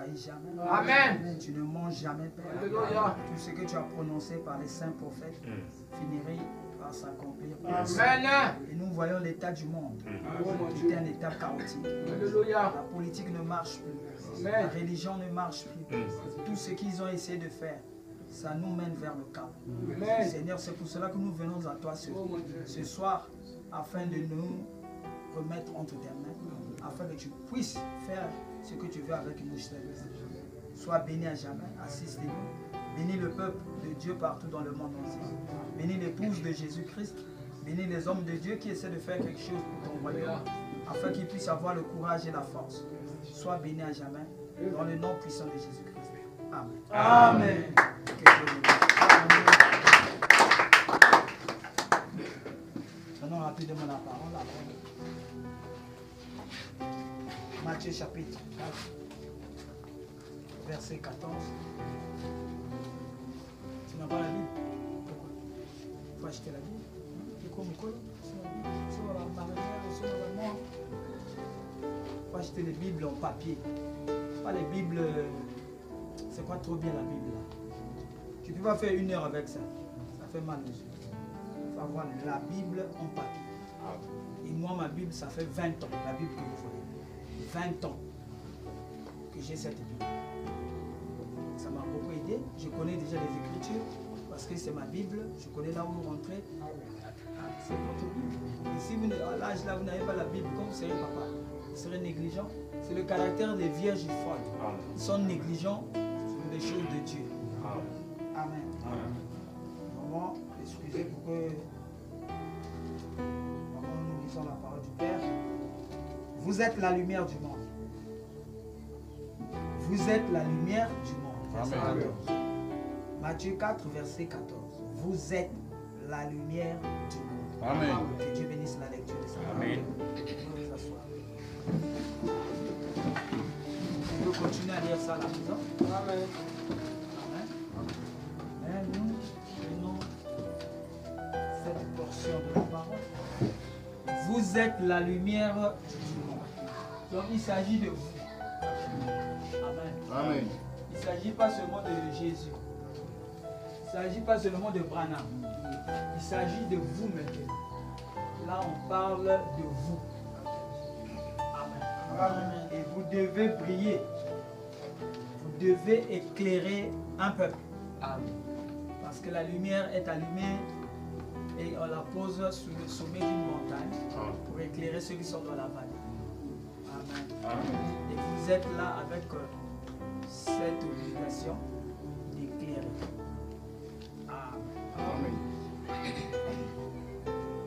faillis jamais. Amen. Tu ne manges jamais, Père. Alléluia. Tout ce que tu as prononcé par les saints prophètes finirait par s'accomplir. Amen. Et nous voyons l'état du monde, qui était un état chaotique. Alléluia. La politique ne marche plus. Amen. La religion ne marche plus. Tout ce qu'ils ont essayé de faire, ça nous mène vers le chaos. Amen. Seigneur, c'est pour cela que nous venons à toi ce soir, afin de nous remettre entre tes mains, afin que tu puisses faire ce que tu veux avec nous, Seigneur. Sois béni à jamais, assistez-nous. Bénis le peuple de Dieu partout dans le monde entier. Bénis l'épouse de Jésus-Christ. Bénis les hommes de Dieu qui essaient de faire quelque chose pour ton royaume, afin qu'ils puissent avoir le courage et la force. Sois béni à jamais, dans le nom puissant de Jésus-Christ. Amen. Amen. Que Dieu vous bénisse. Donnons rapidement la parole à Matthieu chapitre 4, verset 14. Tu n'as pas la Bible? Pourquoi? Il faut acheter la Bible. Il faut acheter les Bibles en papier. Pas les Bibles. C'est pas trop bien la Bible là. Tu ne peux pas faire 1 heure avec ça. Ça fait mal aux yeux. Il faut avoir la Bible en papier. Et moi, ma Bible, ça fait 20 ans. La Bible que vous voyez. 20 ans que j'ai cette Bible. Ça m'a beaucoup aidé. Je connais déjà les Écritures. Parce que c'est ma Bible. Je connais là où vous rentrez. C'est votre Bible. Et si vous, à l'âge là, vous n'avez pas la Bible, comme vous serez papa, vous serez négligent. C'est le caractère des vierges folles. Ils sont négligents sur les choses de Dieu. Amen. Maman, excusez pour que nous lisons la parole du Père. Vous êtes la lumière du monde. Vous êtes la lumière du monde. Verset 14. Matthieu 4, verset 14. Vous êtes la lumière du monde. Amen. Que Dieu bénisse la lecture de sa parole. Amen. Nous asseoir. On peut continuer à lire ça à la maison. Amen. Amen. Et nous prenons cette portion de la parole. Vous êtes la lumière du monde. Donc il s'agit de vous. Amen. Amen. Il ne s'agit pas seulement de Jésus. Il ne s'agit pas seulement de Branham. Il s'agit de vous maintenant. Là, on parle de vous. Amen. Amen. Et vous devez briller. Vous devez éclairer un peuple. Amen. Parce que la lumière est allumée et on la pose sur le sommet d'une montagne pour éclairer ceux qui sont dans la vallée. Amen. Amen. Et vous êtes là avec cette obligation d'éclairer. Amen.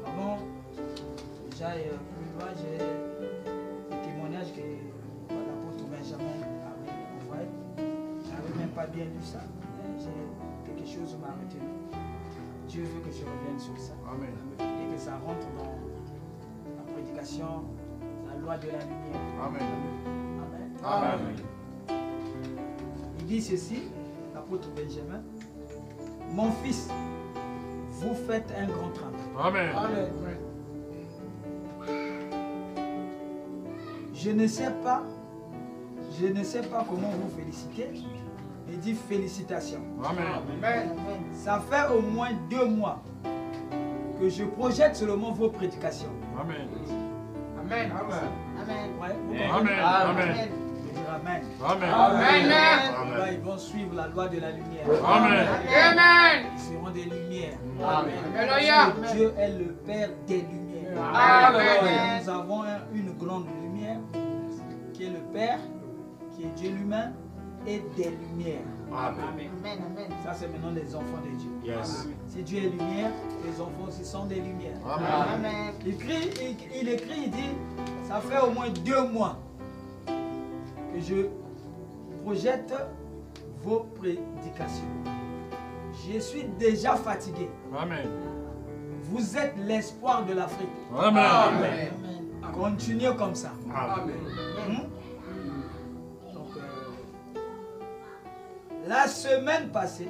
Avant, j'aille plus loin, j'ai le témoignage que l'apôtre Benjamin avait envoyé. Je n'avais même pas bien lu ça. J'ai quelque chose m'a retenu. Dieu veut que je revienne sur ça. Amen. Et que ça rentre dans la prédication, la loi de la lumière. Amen. Amen. Amen. Il dit ceci, l'apôtre Benjamin. Mon fils, vous faites un grand travail. Amen. Amen. Je ne sais pas comment vous féliciter. Il dit félicitations. Amen. Ça fait au moins 2 mois que je projette seulement vos prédications. Amen. Amen. Ouais, vous Amen. comprenez? Amen. Je dis Amen. Amen. Amen. Là, ils vont suivre la loi de la lumière. Amen. Amen. Ils seront des lumières. Alléluia. Parce que Dieu est le Père des lumières. Amen. Nous avons une grande lumière qui est le Père, qui est Dieu lui-même et des lumières. Amen. Ça, c'est maintenant les enfants de Dieu. Yes. Si Dieu est lumière, les enfants aussi sont des lumières. Amen. Il écrit, il dit, ça fait au moins 2 mois que je projette vos prédications. Je suis déjà fatigué. Amen. Vous êtes l'espoir de l'Afrique. Amen. Continuez comme ça. Amen. Donc, la semaine passée,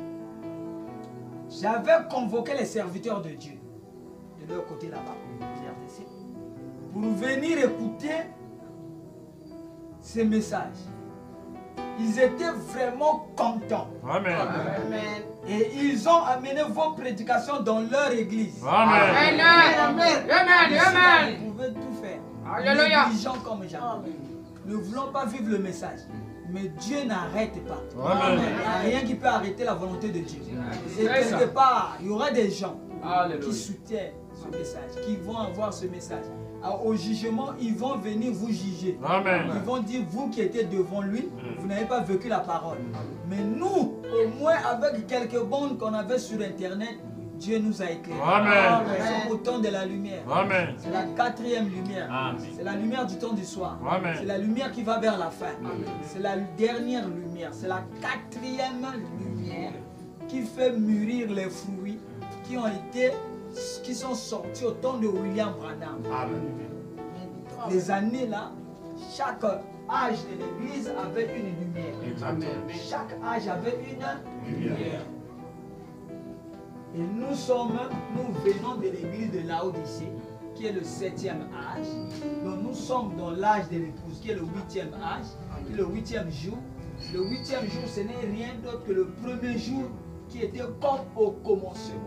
j'avais convoqué les serviteurs de Dieu de leur côté là-bas, pour venir écouter ces messages. Ils étaient vraiment contents. Amen. Amen. Et ils ont amené vos prédications dans leur église. Amen. Amen. Amen. Vous pouvez tout faire. Alléluia. Négligents comme Jacob. Ne voulons pas vivre le message. Mais Dieu n'arrête pas. Amen. Il n'y a rien qui peut arrêter la volonté de Dieu. Et quelque part, il y aura des gens qui soutiennent ce message, qui vont avoir ce message. Alors, au jugement, ils vont venir vous juger. Amen. Ils vont dire, vous qui étiez devant lui, vous n'avez pas vécu la parole. Mais nous, au moins avec quelques bandes qu'on avait sur Internet, Dieu nous a éclairés. Amen. Nous sommes au temps de la lumière. Amen. C'est la 4e lumière. C'est la lumière du temps du soir. Amen. C'est la lumière qui va vers la fin. C'est la dernière lumière. C'est la 4e lumière qui fait mûrir les fruits qui sont sortis au temps de William Branham. Les années là, chaque âge de l'église avait une lumière. Chaque âge avait une lumière. Et nous venons de l'église de Laodicée, qui est le 7e âge. Donc nous sommes dans l'âge de l'épouse, qui est le 8e âge, qui est le 8e jour. Le 8e jour, ce n'est rien d'autre que le premier jour qui était comme au commencement.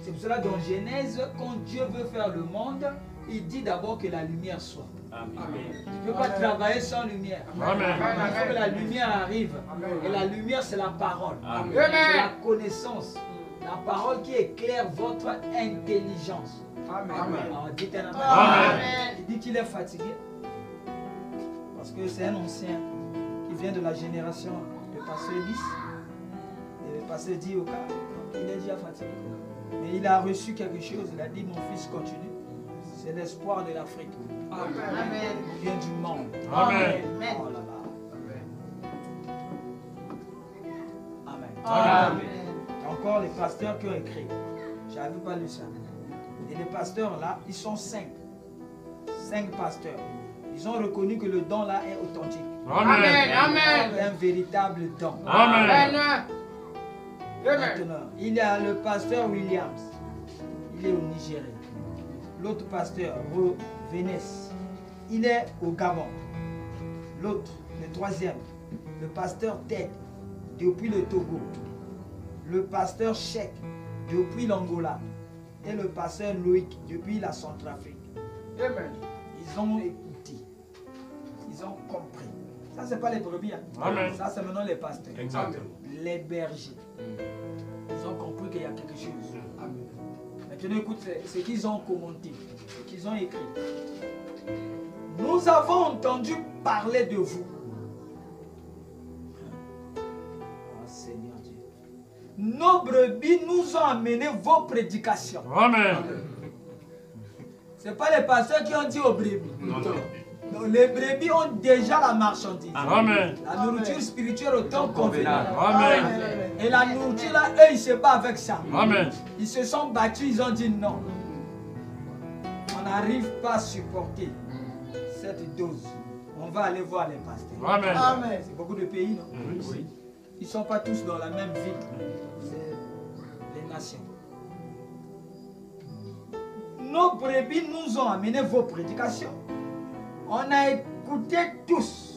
C'est pour cela dans Genèse, quand Dieu veut faire le monde, il dit d'abord que la lumière soit. Tu ne peux pas travailler sans lumière. Amen. Il faut que la lumière arrive. Et la lumière, c'est la parole. C'est la connaissance. La parole qui éclaire votre intelligence. Alors, dites un Amen. Il dit qu'il est fatigué. Parce que c'est un ancien qui vient de la génération de pasteur 10. Et le pasteur dit au cas, il est déjà fatigué. Mais il a reçu quelque chose. Il a dit, mon fils, continue. C'est l'espoir de l'Afrique. Amen. Il vient du monde. Amen. Oh là là. Amen. Amen. Encore les pasteurs qui ont écrit. Je n'avais pas lu ça. Et les pasteurs là, ils sont 5. 5 pasteurs. Ils ont reconnu que le don là est authentique. Amen. Amen. C'est un véritable don. Amen. Maintenant, il y a le pasteur Williams. Il est au Nigeria. L'autre pasteur, Vénès, il est au Gabon. L'autre, le 3e, le pasteur Ted, depuis le Togo. Le pasteur Cheikh, depuis l'Angola. Et le pasteur Loïc, depuis la Centrafrique. Ils ont écouté. Ils ont compris. Ça, ce n'est pas les brebis. Amen. Ça, c'est maintenant les pasteurs. Exactement. Les bergers. Ils ont compris qu'il y a quelque chose. Maintenant, écoute ce qu'ils ont commenté, ce qu'ils ont écrit. Nous avons entendu parler de vous. Oh Seigneur Dieu. Nos brebis nous ont amené vos prédications. Amen. Ce n'est pas les pasteurs qui ont dit aux brebis. Donc, les brebis ont déjà la marchandise. Amen. La nourriture spirituelle au temps convenable. Amen. Et la nourriture là, eux, ils ne se battent avec ça. Amen. Ils se sont battus, ils ont dit non. On n'arrive pas à supporter cette dose. On va aller voir les pasteurs. Amen. C'est beaucoup de pays, non? Oui. Ils ne sont pas tous dans la même ville. C'est les nations. Nos brebis nous ont amené vos prédications. On a écouté tous.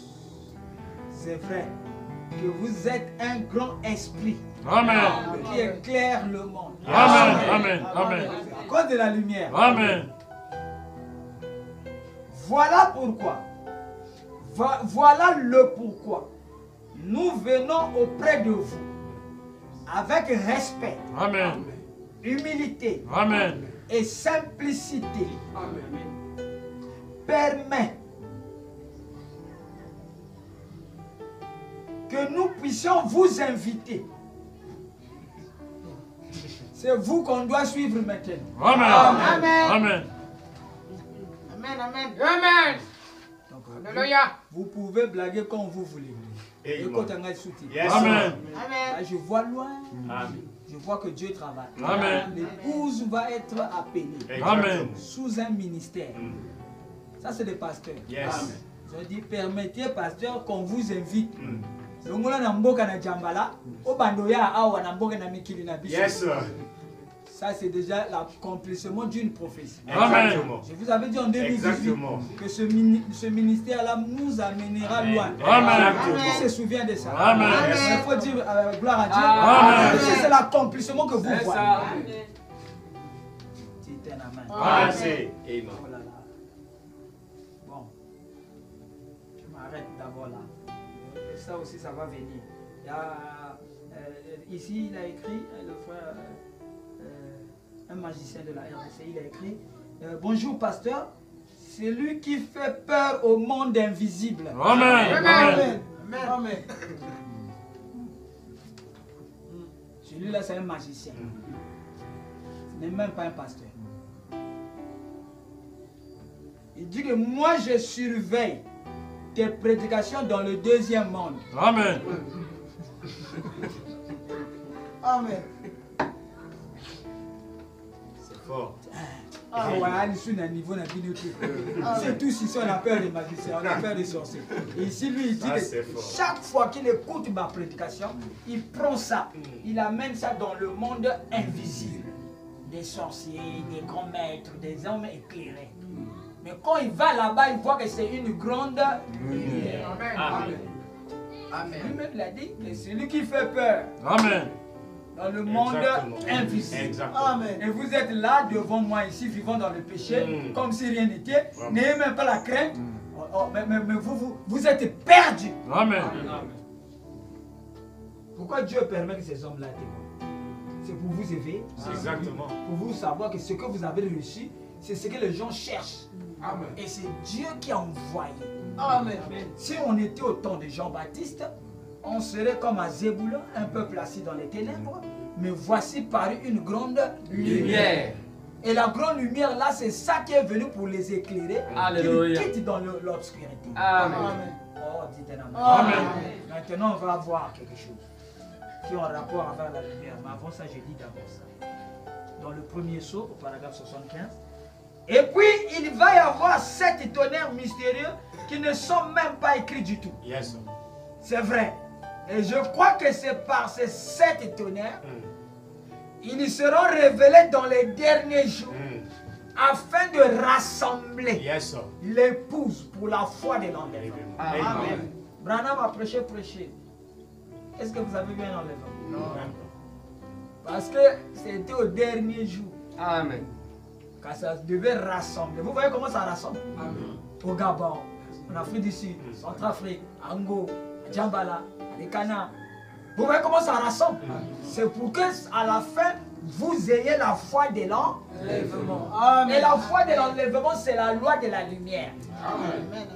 C'est vrai que vous êtes un grand esprit. Amen. Qui éclaire le monde. Amen. Amen. Amen. À cause de la lumière. Amen. Voilà pourquoi. Voilà le pourquoi. Nous venons auprès de vous avec respect, Amen. humilité Amen. et simplicité. Permet que nous puissions vous inviter. C'est vous qu'on doit suivre maintenant. Amen. Amen. Amen. Amen. Amen. Amen. Donc, Alléluia. vous pouvez blaguer quand vous voulez. Et quand on a soutien. Amen. Amen. Je vois loin. Je vois que Dieu travaille. Amen. L'épouse va être appelée Amen. sous un ministère. Ça, c'est des pasteurs. Yes. Ils ont dit, permettez, pasteur, qu'on vous invite. Longola na mboka na jambala, o bandoya awa na mboka na mikili na biso. Yes, sir. Ça, c'est déjà l'accomplissement d'une prophétie. Amen. Je vous avais dit en 2018 que ce ministère-là nous amènera loin. Amen. Qui se souvient de ça? Amen. Il faut dire gloire à Dieu. Amen. Parce que c'est l'accomplissement que vous voyez. ça. Dites un amen. Amen. Oh là là. Bon. Je m'arrête d'abord là. Et ça aussi, ça va venir. Il y a, ici, il a écrit, le frère, un magicien de la RDC, il a écrit bonjour pasteur, c'est lui qui fait peur au monde invisible. Amen. Amen. Amen. Celui-là, c'est un magicien. Ce n'est même pas un pasteur. Il dit que moi, je surveille tes prédications dans le deuxième monde. Amen. Amen. C'est fort. C'est tout ici, on a peur des magiciens, on a peur des sorciers. Et ici, lui, il dit que chaque fois qu'il écoute ma prédication, il prend ça, il amène ça dans le monde invisible. Des sorciers, des grands maîtres, des hommes éclairés. Mais quand il va là-bas, il voit que c'est une grande lumière. Amen. Amen. Lui-même l'a dit que c'est lui qui fait peur. Amen. Dans le monde invisible. Exactement. Amen. Et vous êtes là devant moi ici, vivant dans le péché, comme si rien n'était. N'ayez même pas la crainte. Mais vous êtes perdus. Amen. Pourquoi Dieu permet que ces hommes-là témoignent? C'est pour vous éveiller. Exactement. Pour vous savoir que ce que vous avez reçu, c'est ce que les gens cherchent. Amen. Et c'est Dieu qui a envoyé. Amen. Si on était au temps de Jean-Baptiste, on serait comme à Zébulon, un peuple assis dans les ténèbres. Mais voici paru une grande lumière. Et la grande lumière là, c'est ça qui est venu pour les éclairer. Alléluia. Qui quittent dans l'obscurité. Amen. Oh, dites un amen. Amen. Maintenant, on va voir quelque chose qui a un rapport avec la lumière. Mais avant ça, je dis d'abord ça. Dans le premier sceau, au paragraphe 75. Et puis, il va y avoir 7 tonnerres mystérieux qui ne sont même pas écrits du tout. Yes. C'est vrai. Et je crois que c'est par ces 7 tonnerres, ils seront révélés dans les derniers jours afin de rassembler l'épouse pour la foi de l'enlèvement. Amen. Branham a prêché. Est-ce que vous avez vu un enlèvement? Non. Parce que c'était au dernier jour. Amen. Quand ça devait rassembler. Vous voyez comment ça rassemble? Au Gabon, en Afrique du Sud, Centrafrique, Ango, Djambala, les Cana. Vous voyez comment ça rassemble? C'est pour que à la fin, vous ayez la foi de l'enlèvement. Et la foi de l'enlèvement, c'est la loi de la lumière. Amen.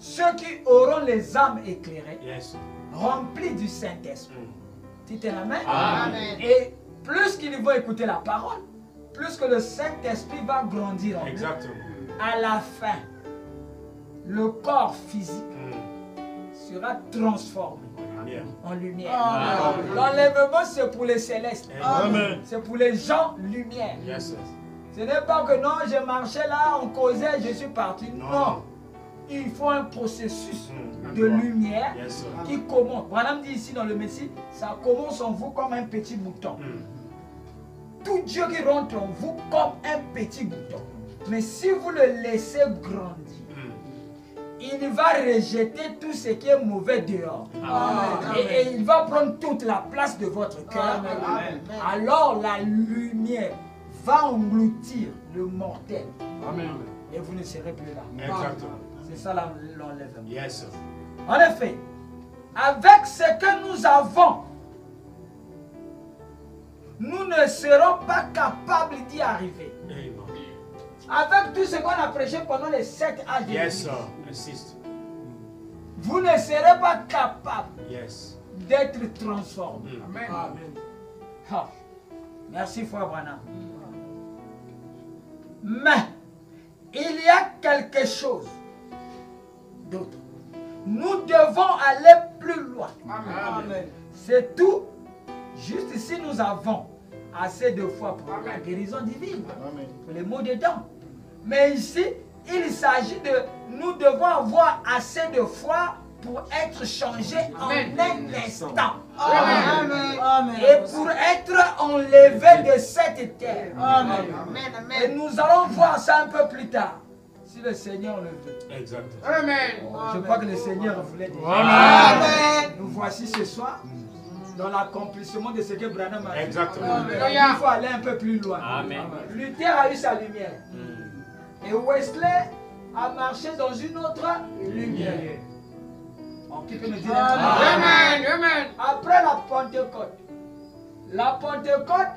Ceux qui auront les âmes éclairées, remplies du Saint-Esprit. Dites amen. Amen. Et plus qu'ils vont écouter la parole, plus que le Saint-Esprit va grandir en eux. Exactement. À la fin, le corps physique sera transformé en lumière. L'enlèvement, c'est pour les célestes. Amen. C'est pour les gens lumière. Yes. Ce n'est pas que non, je marchais là, on causait, je suis parti. Non. Il faut un processus de lumière qui commence. Branham dit ici dans le Messie, ça commence en vous comme un petit bouton. Tout Dieu qui rentre en vous comme un petit bouton. Mais si vous le laissez grandir, il va rejeter tout ce qui est mauvais dehors. Et il va prendre toute la place de votre cœur. Alors la lumière va engloutir le mortel. Amen. Et vous ne serez plus là. Exactement. C'est ça l'enlèvement. Yes. En effet, avec ce que nous avons, nous ne serons pas capables d'y arriver. Amen. Avec tout ce qu'on a prêché pendant les 7 âges de Yes, l'Église, sir. Insist. vous ne serez pas capable Yes. d'être transformé. Amen. Ah. Merci, frère Branham. Mais il y a quelque chose d'autre. Nous devons aller plus loin. Amen. C'est tout. Juste ici, nous avons assez de foi pour la guérison divine, pour les maux des dents. Mais ici, il s'agit de, nous devons avoir assez de foi pour être changé en un instant. Amen. Et pour être enlevé de cette terre. Amen. Et nous allons voir ça un peu plus tard. Si le Seigneur le veut. Exactement. Amen. Je crois que le Seigneur voulait dire. Amen. Nous voici ce soir dans l'accomplissement de ce que Branham a dit. Exactement. Il faut aller un peu plus loin. Amen. Luther a eu sa lumière. Et Wesley a marché dans une autre lumière. Oh, qui peut me dire Amen. Après la Pentecôte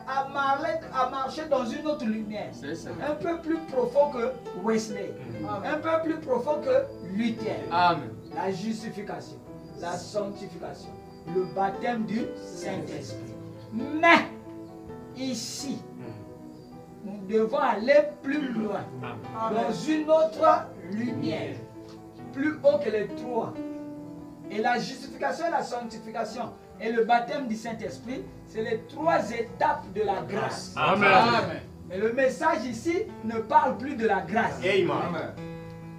a marché dans une autre lumière. C'est ça. Un peu plus profond que Wesley. Un peu plus profond que Luther. Amen. La justification, la sanctification, le baptême du Saint-Esprit. Mais ici, nous devons aller plus loin, dans une autre lumière, plus haut que les trois. Et la justification et la sanctification et le baptême du Saint-Esprit, c'est les trois étapes de la grâce. Amen. Mais le message ici ne parle plus de la grâce. Amen.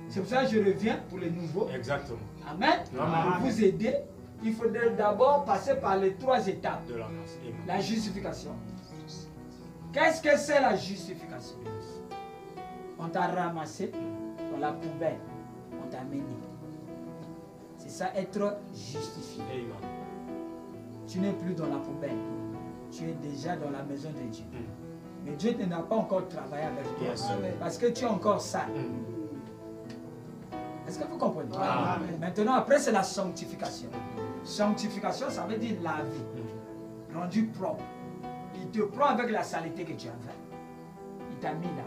C'est pour ça que je reviens pour les nouveaux. Exactement. Amen. Amen. Pour vous aider, il faudrait d'abord passer par les trois étapes. De la grâce. Amen. La justification. Qu'est-ce que c'est la justification? On t'a ramassé dans la poubelle. On t'a mené. C'est ça, être justifié. Amen. Tu n'es plus dans la poubelle. Tu es déjà dans la maison de Dieu. Mais Dieu n'a pas encore travaillé avec toi. Yes. Parce que tu es encore sale. Est-ce que vous comprenez? Amen. Maintenant, après, c'est la sanctification. Sanctification, ça veut dire laver, rendu propre. Il te prend avec la saleté que tu avais. Il t'a mis là.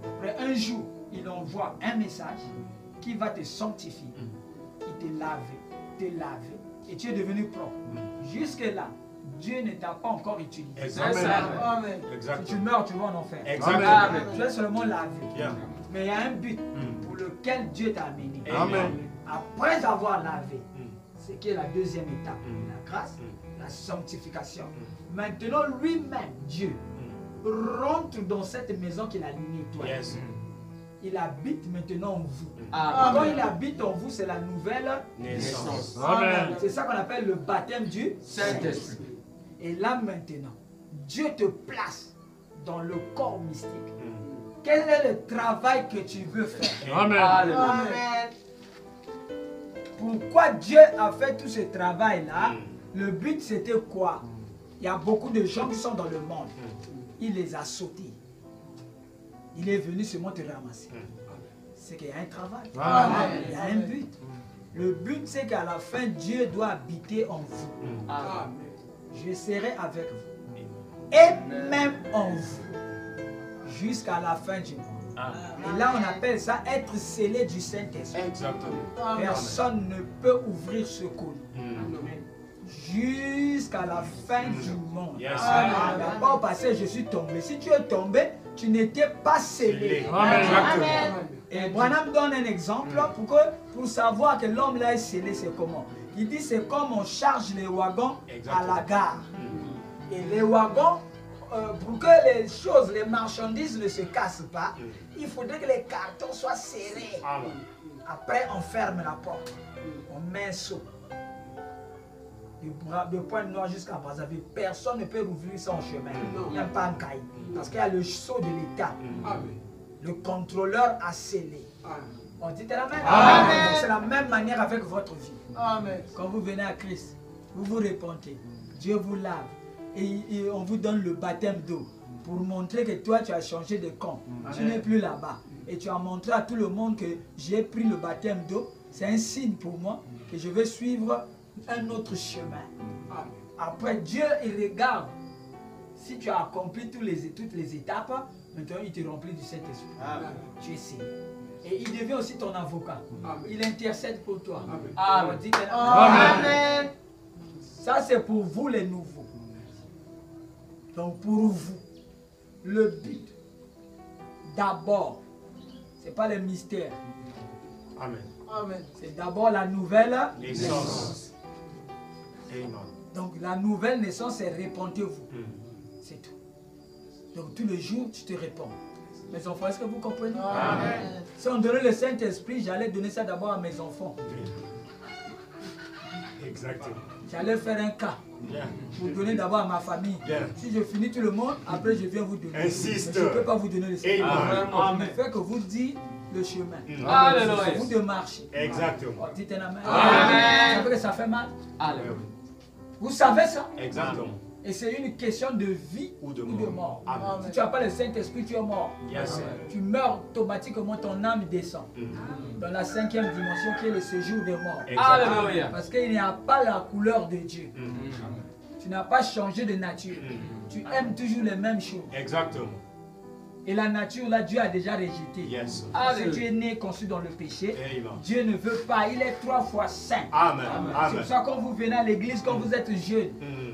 Après un jour, il envoie un message qui va te sanctifier. Il te lave, et tu es devenu propre. Jusque-là, Dieu ne t'a pas encore utilisé. Exactement. Si tu meurs, tu vas en enfer. Exactement. Tu es seulement lavé. Bien. Mais il y a un but pour lequel Dieu t'a amené. Amen. Après avoir lavé, c'est qui est la deuxième étape, la grâce, la sanctification. Maintenant, lui-même, Dieu, rentre dans cette maison qu'il a nettoyée. Yes. Il habite maintenant en vous. Amen. Quand il habite en vous, c'est la nouvelle Naissance. Amen. C'est ça qu'on appelle le baptême du Saint-Esprit. Et là maintenant, Dieu te place dans le corps mystique. Quel est le travail que tu veux faire? Amen. Amen. Pourquoi Dieu a fait tout ce travail-là? Le but c'était quoi? Il y a beaucoup de gens qui sont dans le monde. Il les a sautés. Il est venu seulement te ramasser. C'est qu'il y a un travail. Amen. Il y a un but. Le but c'est qu'à la fin, Dieu doit habiter en vous. Amen. Je serai avec vous. Et même en vous. Jusqu'à la fin du monde. Et là, on appelle ça être scellé du Saint-Esprit. Exactement. Personne ne peut ouvrir ce col. Jusqu'à la fin du monde. Yes. Il n'y a pas au passé, je suis tombé. Si tu es tombé, tu n'étais pas scellé. Amen. Et Branham donne un exemple pour savoir que l'homme là est scellé, c'est comment? Il dit c'est comme on charge les wagons à la gare. Et les wagons, pour que les choses, les marchandises ne se cassent pas, il faudrait que les cartons soient serrés. Amen. Après, on ferme la porte. On met un seau. De Pointe-Noire jusqu'à Brazzaville, personne ne peut ouvrir son chemin. Il n'y a pas un cahier. Parce qu'il y a le sceau de l'État. Le contrôleur a scellé. On dit Amen. Amen. C'est la même manière avec votre vie. Amen. Quand vous venez à Christ, vous vous repentez. Dieu vous lave. Et on vous donne le baptême d'eau pour montrer que toi tu as changé de camp. Tu n'es plus là-bas. Et tu as montré à tout le monde que j'ai pris le baptême d'eau. C'est un signe pour moi que je vais suivre un autre chemin. Après, Dieu, il regarde. Si tu as accompli toutes les étapes, maintenant il te remplit du Saint-Esprit. Tu es scellé. Et il devient aussi ton avocat. Il intercède pour toi. Amen. On dit Amen. Ça, c'est pour vous les nouveaux. Donc, pour vous, le but, d'abord, ce n'est pas le mystère. Amen. Amen. C'est d'abord la nouvelle Naissance. Amen. Donc, la nouvelle naissance, c'est répentez-vous. C'est tout. Donc, tous les jours, tu te réponds. Mes enfants, est-ce que vous comprenez? Amen. Si on donnait le Saint-Esprit, j'allais donner ça d'abord à mes enfants. Exactement. J'allais faire un cas Bien. pour donner d'abord à ma famille. Bien. Si je finis tout le monde, après je viens vous donner. Insiste. Mais je ne peux pas vous donner le secret. Amen. Je ne fais que vous dire le chemin. Alléluia. C'est à vous de marcher. Exactement. Oh, dites un amen. Amen. Vous savez que ça fait mal? Alléluia. Vous savez ça? Exactement. Et c'est une question de vie Ou de ou de mort. Amen. Si tu n'as pas le Saint-Esprit, tu es mort. Yes, sir. Tu meurs automatiquement, ton âme descend Mm. dans la 5e dimension qui est le séjour des morts. Exactement. Alléluia. Parce qu'il n'y a pas la couleur de Dieu. Mm. Tu n'as pas changé de nature. Mm. Tu aimes toujours les mêmes choses. Exactement. Et la nature, là, Dieu a déjà rejeté. Yes, sir. Parce que Alléluia. tu es né conçu dans le péché. Amen. Dieu ne veut pas. Il est 3 fois saint. Amen. C'est Amen. pour ça que quand vous venez à l'église, quand vous êtes jeune, Mm.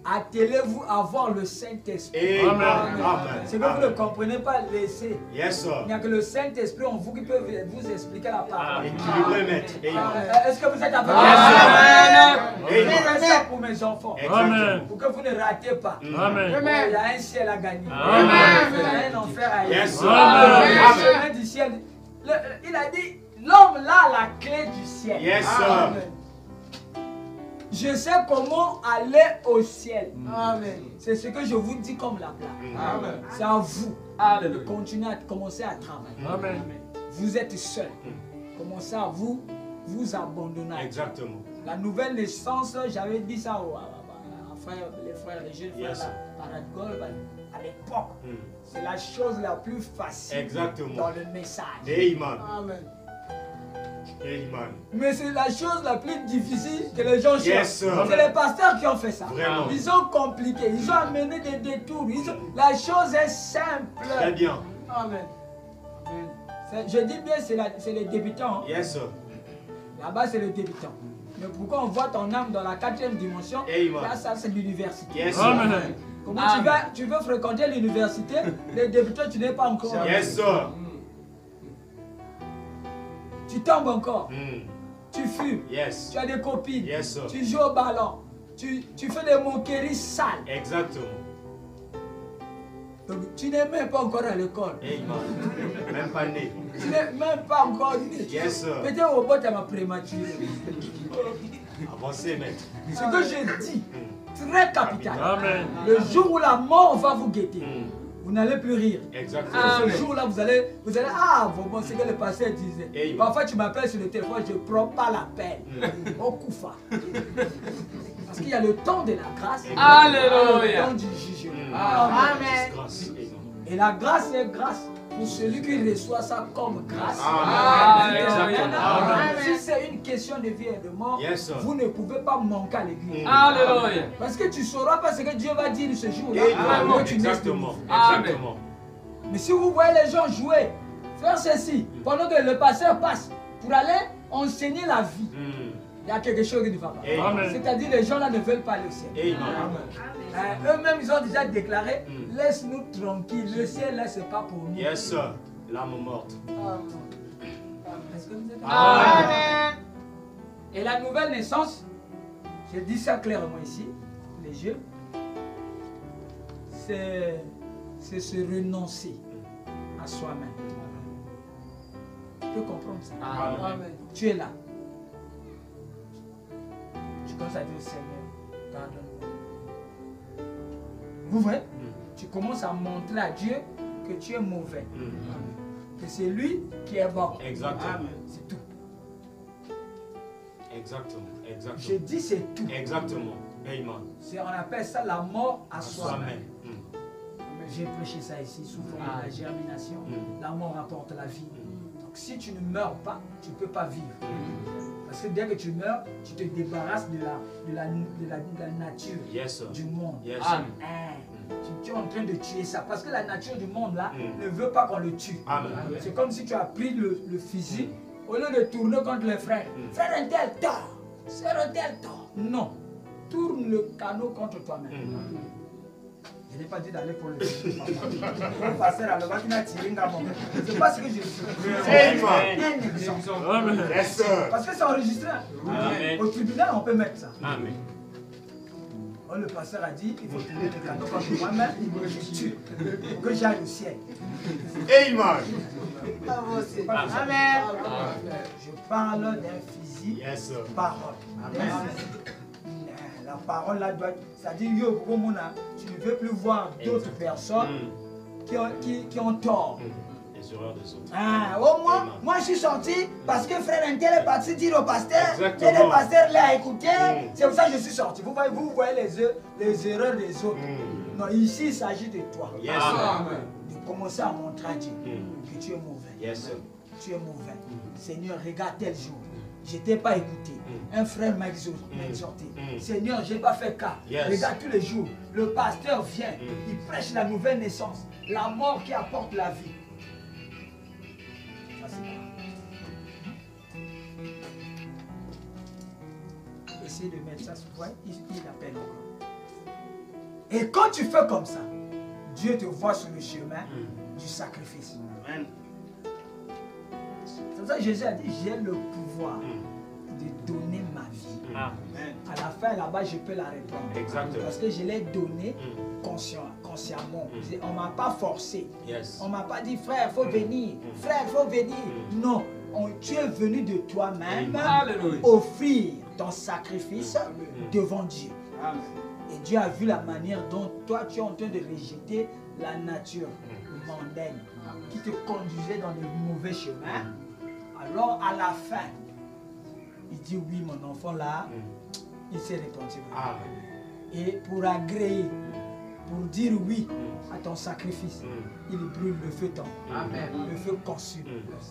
attelez-vous à voir le Saint-Esprit. Amen. Amen. C'est que vous ne comprenez pas, laissez. Yes, sir. Il n'y a que le Saint-Esprit en vous qui peut vous expliquer la parole. Équilibré, maître. Amen. Est-ce que vous êtes avec moi? Amen. Je fais ça pour mes enfants. Exactement. Pour que vous ne ratez pas. Amen. Il y a un ciel à gagner. Amen. Il y a un enfer à gagner. Yes, sir. Le chemin du ciel. Il a dit, l'homme là a la clé du ciel. Yes, sir. Amen. Je sais comment aller au ciel. Amen. C'est ce que je vous dis comme la blague. Amen. C'est à vous de Alléluia. continuer à commencer à travailler. Amen. Vous êtes seul. Commencez à vous abandonner. Exactement. La nouvelle naissance, j'avais dit ça les frères, les jeunes frères Yes, sir. là, Paradgol, à l'époque. Mm. C'est la chose la plus facile Exactement. dans le message. Amen. Amen. Amen. Mais c'est la chose la plus difficile que les gens cherchent. Yes, sir. C'est les pasteurs qui ont fait ça. Vraiment. Ils ont compliqué, ils ont amené des détours. La chose est simple. Très bien. Amen. Je dis bien, c'est les débutants. Hein. Yes, sir. Là-bas, c'est les débutants. Mais pourquoi on voit ton âme dans la 4e dimension? Amen. Là, ça, c'est l'université. Yes, sir. Amen. Comment Amen. tu veux fréquenter l'université? Les débutants, tu n'es pas encore. Yes, sir. Tu tombes encore. Mm. Tu fumes. Yes. Tu as des copines. Yes, sir. Tu joues au ballon. Tu fais des moqueries sales. Exactement. Donc, tu n'es même pas encore à l'école. Amen. Même pas né. Tu n'es même pas encore né. Yes, sir. Peut-être au bout, tu m'as prématuré. Avancez, maître. Ce que je dis, très capital. Amen. Le jour où la mort va vous guetter, Mm. vous n'allez plus rire. Exactement. Ce jour-là, vous allez, ah, bon, c'est que le pasteur disait. Amen. Parfois, tu m'appelles sur le téléphone, je ne prends pas l'appel. On koufa. Parce qu'il y a le temps de la grâce, Alléluia. le temps du jugement. Mm. Amen. Grâce. Amen. Et la grâce est grâce pour celui qui reçoit ça comme grâce. Amen. Exactement. Amen. Si c'est une question de vie et de mort, Yes, sir. vous ne pouvez pas manquer à l'église. Alléluia. Parce que tu ne sauras pas ce que Dieu va dire ce jour-là. Amen. Quand tu naisses de Exactement. nouveau. Exactement. Mais si vous voyez les gens jouer, faire ceci, pendant que le pasteur passe, pour aller enseigner la vie, Mm. il y a quelque chose qui ne va pas. Amen. C'est-à-dire les gens là ne veulent pas le ciel. Amen. Eux-mêmes, ils ont déjà déclaré, Mm. laisse-nous tranquilles, le ciel là, c'est pas pour nous. Yes, sir. L'âme morte. Est-ce que vous êtes Amen. Et la nouvelle naissance, je dis ça clairement ici, les yeux, c'est se renoncer à soi-même. Tu peux comprendre ça? Amen. Tu es là. Tu commences à dire au Seigneur, pardonne-moi. Vous voyez? Tu commences à montrer à Dieu que tu es mauvais. Mm. Que c'est lui qui est bon. Exactement. C'est tout. Exactement. Je Exactement. dis c'est tout. Exactement. Amen. On appelle ça la mort à À soi-même. soi-même. Mm. J'ai prêché ça ici sous forme de la germination. Mm. La mort apporte la vie. Donc si tu ne meurs pas, tu ne peux pas vivre. Parce que dès que tu meurs, tu te débarrasses de la nature Yes, sir. du monde. Yes, Amen. sir. Hein, tu es en train de tuer ça. Parce que la nature du monde là Mm. ne veut pas qu'on le tue. Amen. C'est comme si tu as pris le fusil, au lieu de tourner contre les frères. Frère un tel tort, sœur un tel tort. Non. Tourne le canot contre toi-même. Mm. Je n'ai pas dit d'aller pour le Mon pasteur à l'avant qui n'a tiré un gamin. C'est pas ce que je dis. Amen. Un exemple. Yes, sir. Parce que c'est enregistré. Amen. Au tribunal, on peut mettre ça. Amen. Quand le pasteur a dit, il faut trouver des cadeaux comme moi-même, je tue pour que j'aille au ciel. Amen. Amen. Je parle d'un physique Yes, sir. parole. Amen. La parole là doit être. C'est-à-dire, yo, tu ne veux plus voir d'autres personnes qui ont tort. Les erreurs des autres. Ah, au moins, moi je suis sorti parce que frère Intel est parti dire au pasteur Exactement. et le pasteur l'a écouté. C'est pour ça que je suis sorti. Vous voyez les erreurs des autres. Non, ici il s'agit de toi. Yes, sir. De commencer à montrer à Dieu que tu es mauvais. Yes, sir. Tu es mauvais. Seigneur, regarde tel jour. Je ne t'ai pas écouté. Un frère m'a exhorté. Seigneur, je n'ai pas fait cas. Yes. Regarde tous les jours. Le pasteur vient. Il prêche la nouvelle naissance. La mort qui apporte la vie. Ça, c'est quoi? Essayez de mettre ça sur toi. Il appelle encore. Et quand tu fais comme ça, Dieu te voit sur le chemin du sacrifice. Amen. C'est pour ça que Jésus a dit, j'ai le pouvoir de donner ma vie. Amen. À la fin, là-bas, je peux la répondre. Exactement. Parce que je l'ai donné consciemment. On ne m'a pas forcé. Yes. On ne m'a pas dit, frère, il faut venir. Frère, il faut venir. Non, tu es venu de toi-même offrir ton sacrifice devant Dieu. Et Dieu a vu la manière dont toi, tu es en train de rejeter la nature mondaine qui te conduisait dans le mauvais chemin. Alors, à la fin, il dit, oui, mon enfant là, il s'est repenti. Et pour agréer, pour dire oui à ton sacrifice, il brûle le feu temps. Le feu consume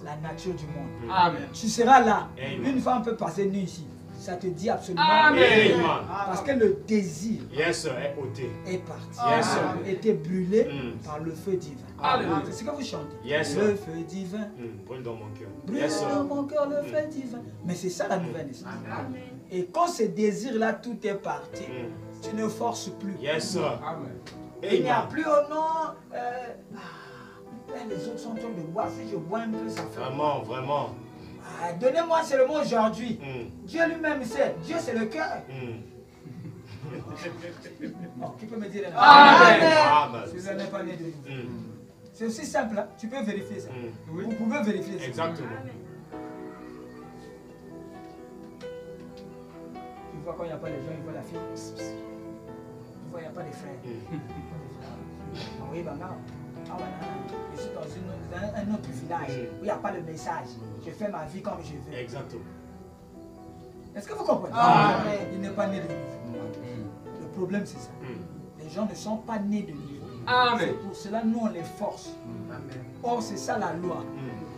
la nature du monde. Amen. Tu seras là. Amen. Une femme peut passer nuit ici. Ça te dit absolument Amen. rien. Amen. Parce que le désir Yes, sir. Est ôté. est parti. Yes, sir. A été brûlé par le feu divin. Alléluia. C'est ce que vous chantez. Yes, sir. Le feu divin. Brûle dans mon cœur. Brûle Yes, sir. dans mon cœur le feu divin. Mais c'est ça la nouvelle naissance. Et quand ce désir-là, tout est parti, tu ne forces plus. Yes, sir. Il n'y a Amen. plus au nom. Les autres sont en train de boire. Si je bois un peu, ça fait. Vraiment, vraiment. Donnez-moi seulement aujourd'hui. Dieu lui-même sait. Dieu, c'est le cœur. Bon, qui peut me dire Amen. Amen. Si vous n'êtes pas né de nouveau. C'est aussi simple. Hein? Tu peux vérifier ça. Vous pouvez vérifier ça. Exactement. Tu vois quand il n'y a pas les gens, ils voient la fille. Tu vois, il n'y a pas de frères. Ah oui, maman. Ah voilà. Je suis dans un autre village où il n'y a pas le message. Je fais ma vie comme je veux. Exactement. Est-ce que vous comprenez? Amen. Il n'est pas né de nouveau. Le problème, c'est ça. Les gens ne sont pas nés de nouveau. Amen. C'est pour cela nous on les force. Or, c'est ça la loi.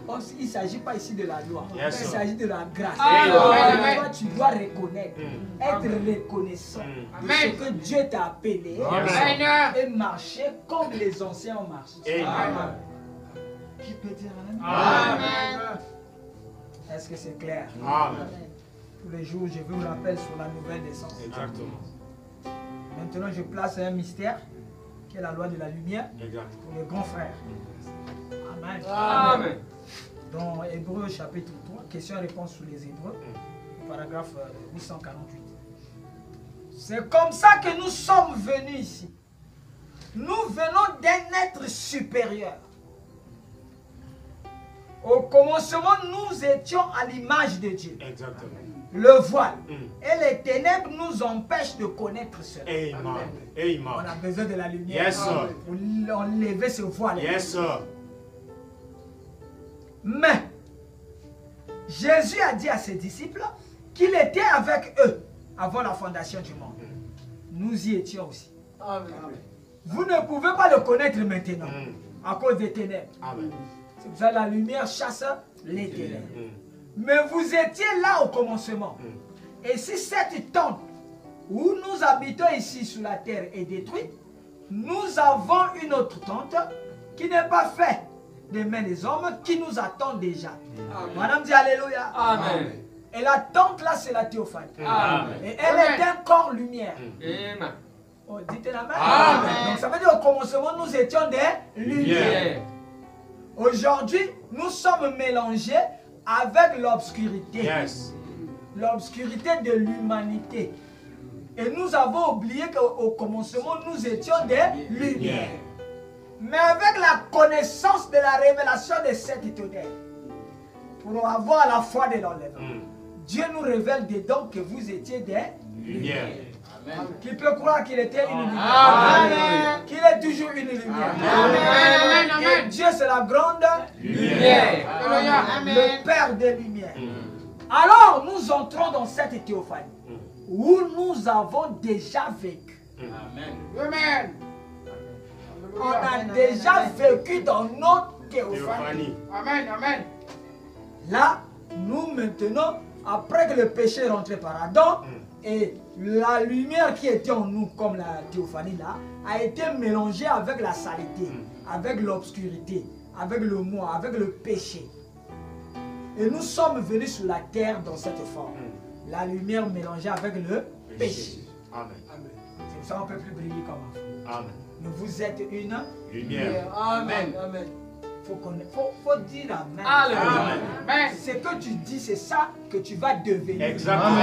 Or, il ne s'agit pas ici de la loi. Yes, Il sir. s'agit de la grâce. Amen. Toi, tu dois reconnaître, être reconnaissant de ce que Dieu t'a appelé Seigneur. et marcher comme les anciens ont marché. Amen. Qui peut dire Amen? Amen. Est-ce que c'est clair? Amen. Tous les jours, je vous rappelle sur la nouvelle naissance. Exactement. Maintenant, je place un mystère qui est la loi de la lumière Exact. pour les grands frères. Amen. Amen. Dans Hébreux chapitre 3, question-réponse sur les Hébreux, paragraphe 848. C'est comme ça que nous sommes venus ici. Nous venons d'un être supérieur. Au commencement, nous étions à l'image de Dieu. Exactement. Le voile et les ténèbres nous empêchent de connaître cela. Amen. On Amen. a besoin de la lumière Yes, sir. pour enlever ce voile. Yes, sir. Mais Jésus a dit à ses disciples qu'il était avec eux avant la fondation du monde. Nous y étions aussi. Vous ne pouvez pas le connaître maintenant à cause des ténèbres. Amen. C'est pour ça que la lumière chasse les ténèbres. Mais vous étiez là au commencement. Et si cette tente où nous habitons ici sur la terre est détruite, nous avons une autre tente qui n'est pas faite des mains des hommes, qui nous attend déjà. Madame dit Alléluia. Amen. Et la tente là, c'est la théophanie. Amen. Et elle est un corps lumière. Amen. Oh, dites la main. Amen. Donc ça veut dire au commencement, nous étions des lumières. Yeah. Aujourd'hui, nous sommes mélangés avec l'obscurité. Yes. L'obscurité de l'humanité. Et nous avons oublié qu'au commencement, nous étions des lumières. Mais avec la connaissance de la révélation de cette tonnerre, pour avoir la foi de l'enlèvement, Dieu nous révèle dedans que vous étiez des lumières. Qui peut croire qu'il était une lumière? Qu'il est toujours une lumière. Et Dieu, c'est la grande lumière. Le Père des lumières. Alors, nous entrons dans cette théophanie où nous avons déjà vécu. Amen. On a déjà vécu dans notre théophanie. Amen. Amen. Là, nous maintenant, après que le péché est rentré par Adam, et la lumière qui était en nous, comme la théophanie là, a été mélangée avec la saleté, avec l'obscurité, avec le moi, avec le péché. Et nous sommes venus sur la terre dans cette forme. La lumière mélangée avec le péché. Amen. C'est pour ça qu'on ne peut plus briller comme avant. Amen. Mais vous êtes une lumière. Amen. Amen. Faut dire Amen. Amen. Ce que tu dis, c'est ça que tu vas devenir. Exactement.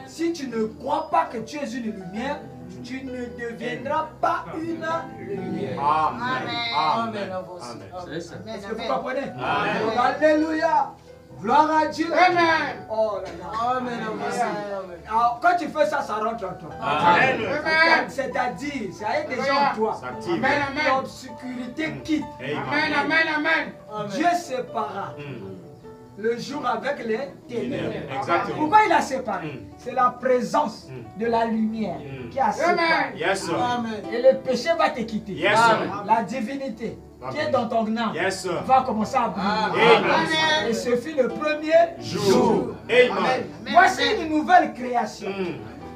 Si tu ne crois pas que tu es une lumière, tu ne deviendras pas une lumière. Amen. Est-ce que vous comprenez? Alléluia. Gloire à Dieu. Amen. Oh là là. Amen. Alors, quand tu fais ça, ça rentre en toi. Amen. C'est-à-dire, ça est déjà en toi. L'obscurité quitte. Amen. Dieu sépara le jour avec les ténèbres. Exactement. Pourquoi il a séparé? C'est la présence de la lumière qui a séparé. Yes, sir. Et le péché va te quitter. Yes, sir. La divinité qui est dans ton âme Yes, sir. va commencer à briller. Amen. Et ce fut le premier jour. Amen. Voici une nouvelle création.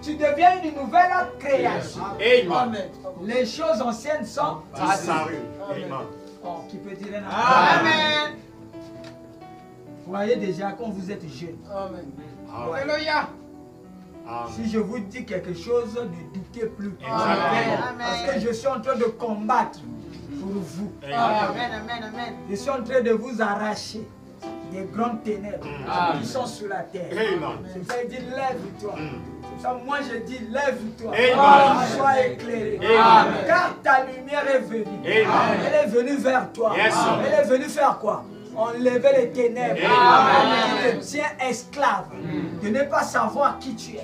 Tu deviens une nouvelle création. Amen. Les choses anciennes sont disparues. Amen. Oh, qui peut dire un amen? Voyez déjà quand vous êtes jeune. Alléluia. Si je vous dis quelque chose, ne doutez plus. Exactement. Parce que je suis en train de combattre pour vous. Amen. Je suis en train de vous arracher des grandes ténèbres qui sont sur la terre. C'est pour ça qu'il dit lève-toi. C'est pour ça moi je dis lève-toi. Sois éclairé. Car ta lumière est venue. Elle est venue vers toi. Elle est venue faire quoi? Enlever les ténèbres. Qui te tient esclave. De ne pas savoir qui tu es.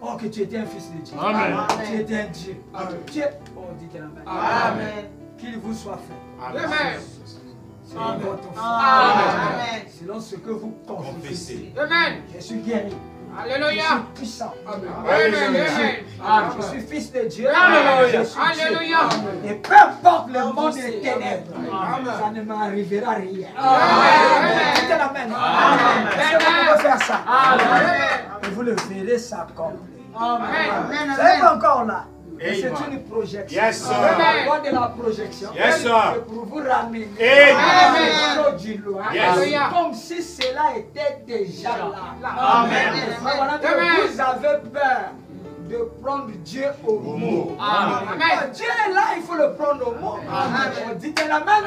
Oh, que tu étais un fils de Dieu. Tu étais un Dieu. Dieu. Oh, dites Amen. Qu'il vous soit fait. Amen. Selon votre foi. Amen. Selon ce que vous confessez. Amen. Je suis guéri. Alléluia. Je suis puissant. Amen. Je suis fils de Dieu. Alléluia. Je suis Dieu. Alléluia. Et peu importe le monde des ténèbres, ça ne m'arrivera rien. Dites Amen. Est-ce que vous pouvez faire ça? Et vous le verrez ça comme. Amen. Vous n'êtes pas encore là. C'est une projection. Yes, sir. La loi de la projection. Yes, sir. C'est pour vous ramener. Amen. Du loin. Yes. Comme si cela était déjà là. Amen. Voilà que vous avez peur de prendre Dieu au mot. Amen. Dieu est là, il faut le prendre au mot. Dites Amen.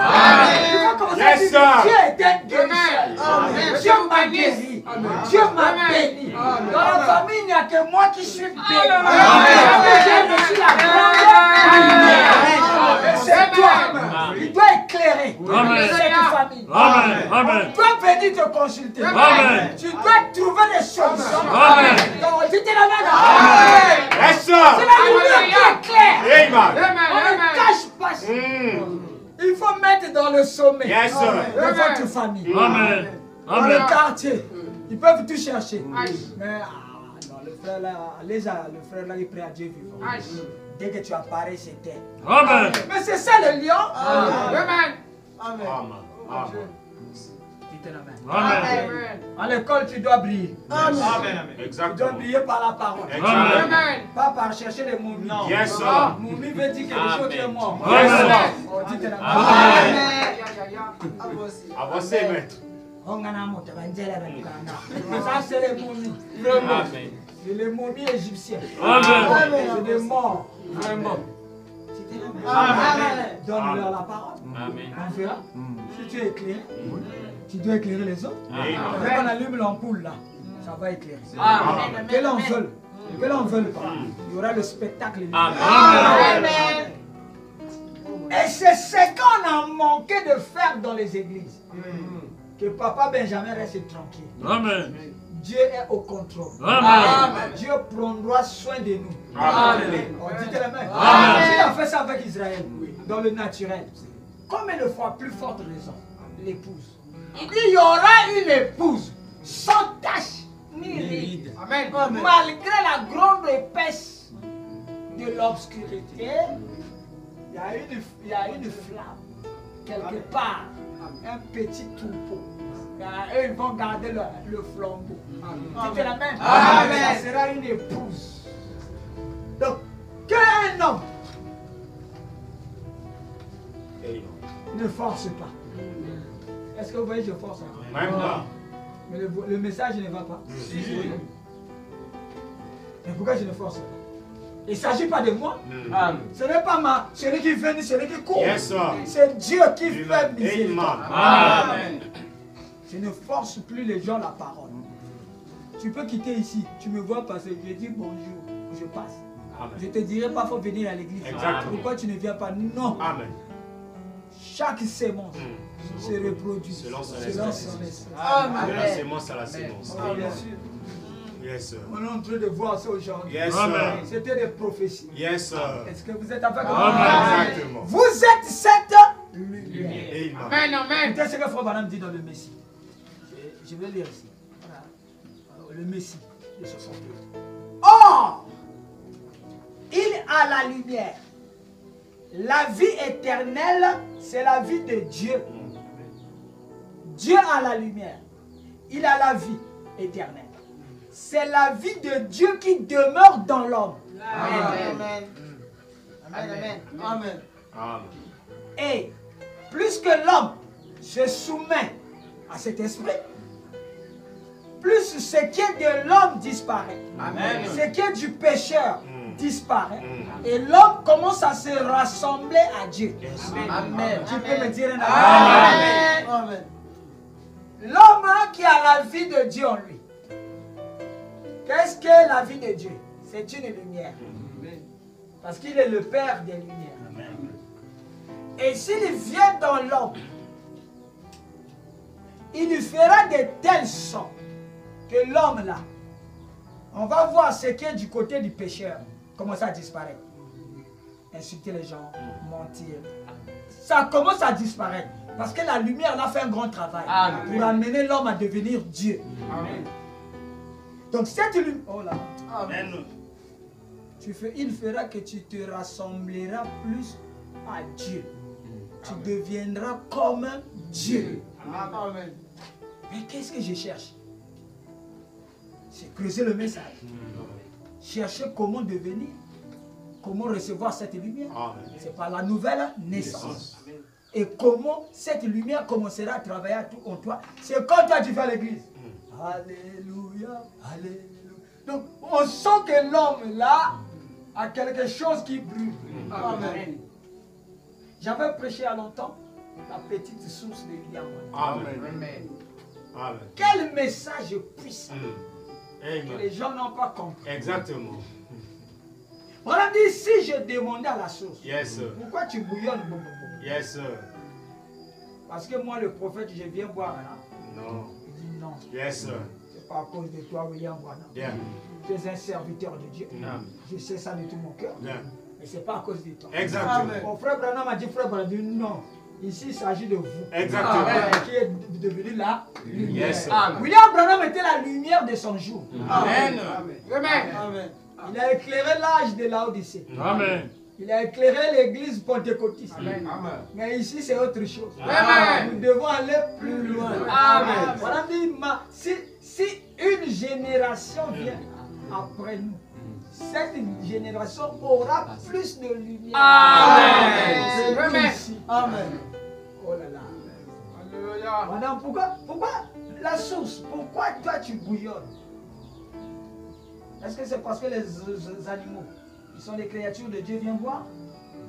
Il faut commencer Yes, à dire sir. Dieu est un guérisseur. Dieu m'a guéri. Dieu m'a béni. Dans la famille, il n'y a que moi qui suis béni. Je suis la grande lumière. C'est toi. Il doit éclairer cette famille. Amen. Tu dois venir te consulter. Amen. Tu dois trouver des solutions. Amen. Donc, dites Amen. Yes, C'est sir. la lumière qui est claire. Amen. On ne cache pas ça. Il faut mettre dans le sommet Yes, sir. de votre famille. Amen. Dans le quartier. Ils peuvent tout chercher. Mais non, le frère là, il prie à Dieu vivant. Dès que tu apparais, c'était. Amen. Mais c'est ça le lion. Amen. Amen. Dites Amen. Amen. À l'école, tu dois briller. Amen. Tu dois Exactement. briller par la parole. Amen. Pas par chercher les momies. Yes, sir. Momie veut dire quelque chose qui est mort. Yes, sir. Oh, dites Amen. Avancez, maître. Ça, c'est les momies. Amen. C'est les momies égyptiennes. Amen. C'est des morts. Vraiment. Amen. Donne-leur la parole. Amen. On verra. Si tu es éclairé, tu dois éclairer les autres. Amen. Quand on allume l'ampoule là, ça va éclairer. Amen. Quelle ampoule? que l'on ne veut pas. Il y aura le spectacle. Amen. Et c'est ce qu'on a manqué de faire dans les églises. Que Papa Benjamin reste tranquille. Amen. Dieu est au contrôle. Amen. Dieu prendra soin de nous. Amen. On dit les mains. Amen. Dieu a fait ça avec Israël, dans le naturel. Combien de fois plus forte raison, l'épouse. Il dit il y aura une épouse sans tache ni ride. Amen. Malgré la grande épaisse de l'obscurité, il y a une flamme quelque part, un petit troupeau. Eux, ils vont garder le flambeau. C'était la même. Ça sera une épouse. Donc, qu'un homme ne force pas. Est-ce que vous voyez, je force un peu? Même pas. Mais le message ne va pas. Oui. Mais pourquoi je ne force pas? Il ne s'agit pas de moi. Ce n'est pas celui qui vient, celui qui court. Yes, sir. C'est Dieu qui fait miséricorde. Amen. Je ne force plus les gens la parole. Tu peux quitter ici, tu me vois passer, je dis bonjour, je passe. Amen. Je te dirai pas, il faut venir à l'église. Exactement. Pourquoi tu ne viens pas? Non. Amen. Chaque sémence se reproduit Selon son espèce. De la sémence à la sémence. Bien sûr. Yes, sir. On est en train de voir ça aujourd'hui. Yes, Amen. sir. C'était des prophéties. Yes, sir. Est-ce que vous êtes avec moi? Exactement. Vous êtes cette lumière. Amen. Amen. Amen. Écoutez ce que Frère Branham dit dans le Messie. Je vais lire ici. Voilà. Le Messie de 62. Or, il a la lumière. La vie éternelle, c'est la vie de Dieu. Dieu a la lumière. Il a la vie éternelle. C'est la vie de Dieu qui demeure dans l'homme. Amen. Amen. Amen. Amen. Et plus que l'homme se soumet à cet esprit, plus ce qui est de l'homme disparaît. Amen. Ce qui est du pécheur disparaît. Et l'homme commence à se rassembler à Dieu. Amen. Tu peux me dire un amen? Amen. L'homme qui a la vie de Dieu en lui. Qu'est-ce que la vie de Dieu? C'est une lumière. Parce qu'il est le Père des lumières. Et s'il vient dans l'homme, il lui fera de telle sorte que l'homme là, on va voir ce qui est du côté du pécheur, commencer à disparaître. Insulter les gens, mentir. Ça commence à disparaître. Parce que la lumière a fait un grand travail pour amener l'homme à devenir Dieu. Amen. Donc cette lumière, oh là, Amen. il fera que tu te rassembleras plus à Dieu. Tu deviendras comme Dieu. Amen. Mais qu'est-ce que je cherche? C'est creuser le message. Chercher comment devenir, comment recevoir cette lumière. C'est par la nouvelle naissance. Et comment cette lumière commencera à travailler en toi. C'est quand toi tu vas à l'église. Alléluia, alléluia. Donc on sent que l'homme là a quelque chose qui brûle. Amen. J'avais prêché à longtemps la petite source de William. Amen. Amen. Amen. Quel message puissant que Amen. les gens n'ont pas compris. Exactement. On a dit, si je demandais à la source, Yes, sir. pourquoi tu bouillonnes beaucoup? Yes, sir. Parce que moi, le prophète, je viens boire là. No. Il dit non, Yes, sir. c'est pas à cause de toi, William Branham. Yeah. Tu es un serviteur de Dieu. Amen. Je sais ça de tout mon cœur. Yeah. Mais c'est pas à cause de toi. Exactement. Mon frère Branham a dit, frère Branham, dit non. Ici, il s'agit de vous. Exactement. Qui est devenu la lumière. Yes, sir. Amen. William Branham était la lumière de son jour. Amen. Amen. Amen. Il a éclairé l'âge de Laodicée. Amen. Il a éclairé l'église pentecôtiste. Amen. Mais ici, c'est autre chose. Amen. Nous devons aller plus loin. Amen. Voilà, dit, si une génération vient après nous, cette génération aura plus de lumière. Amen. C'est Amen. ici. Amen. Oh là là. Alléluia. Madame, pourquoi la source? Pourquoi toi tu bouillonnes? Est-ce que c'est parce que les animaux, ils sont des créatures de Dieu, viennent voir?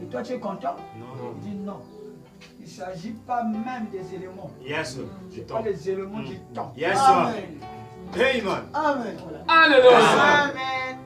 Et toi tu es content? Non. Il dit non. Il ne s'agit pas même des éléments. Yes, sir. Du C'est pas temps. les éléments du temps. Yes, sir. Amen. Amen. Amen. Alléluia. Amen.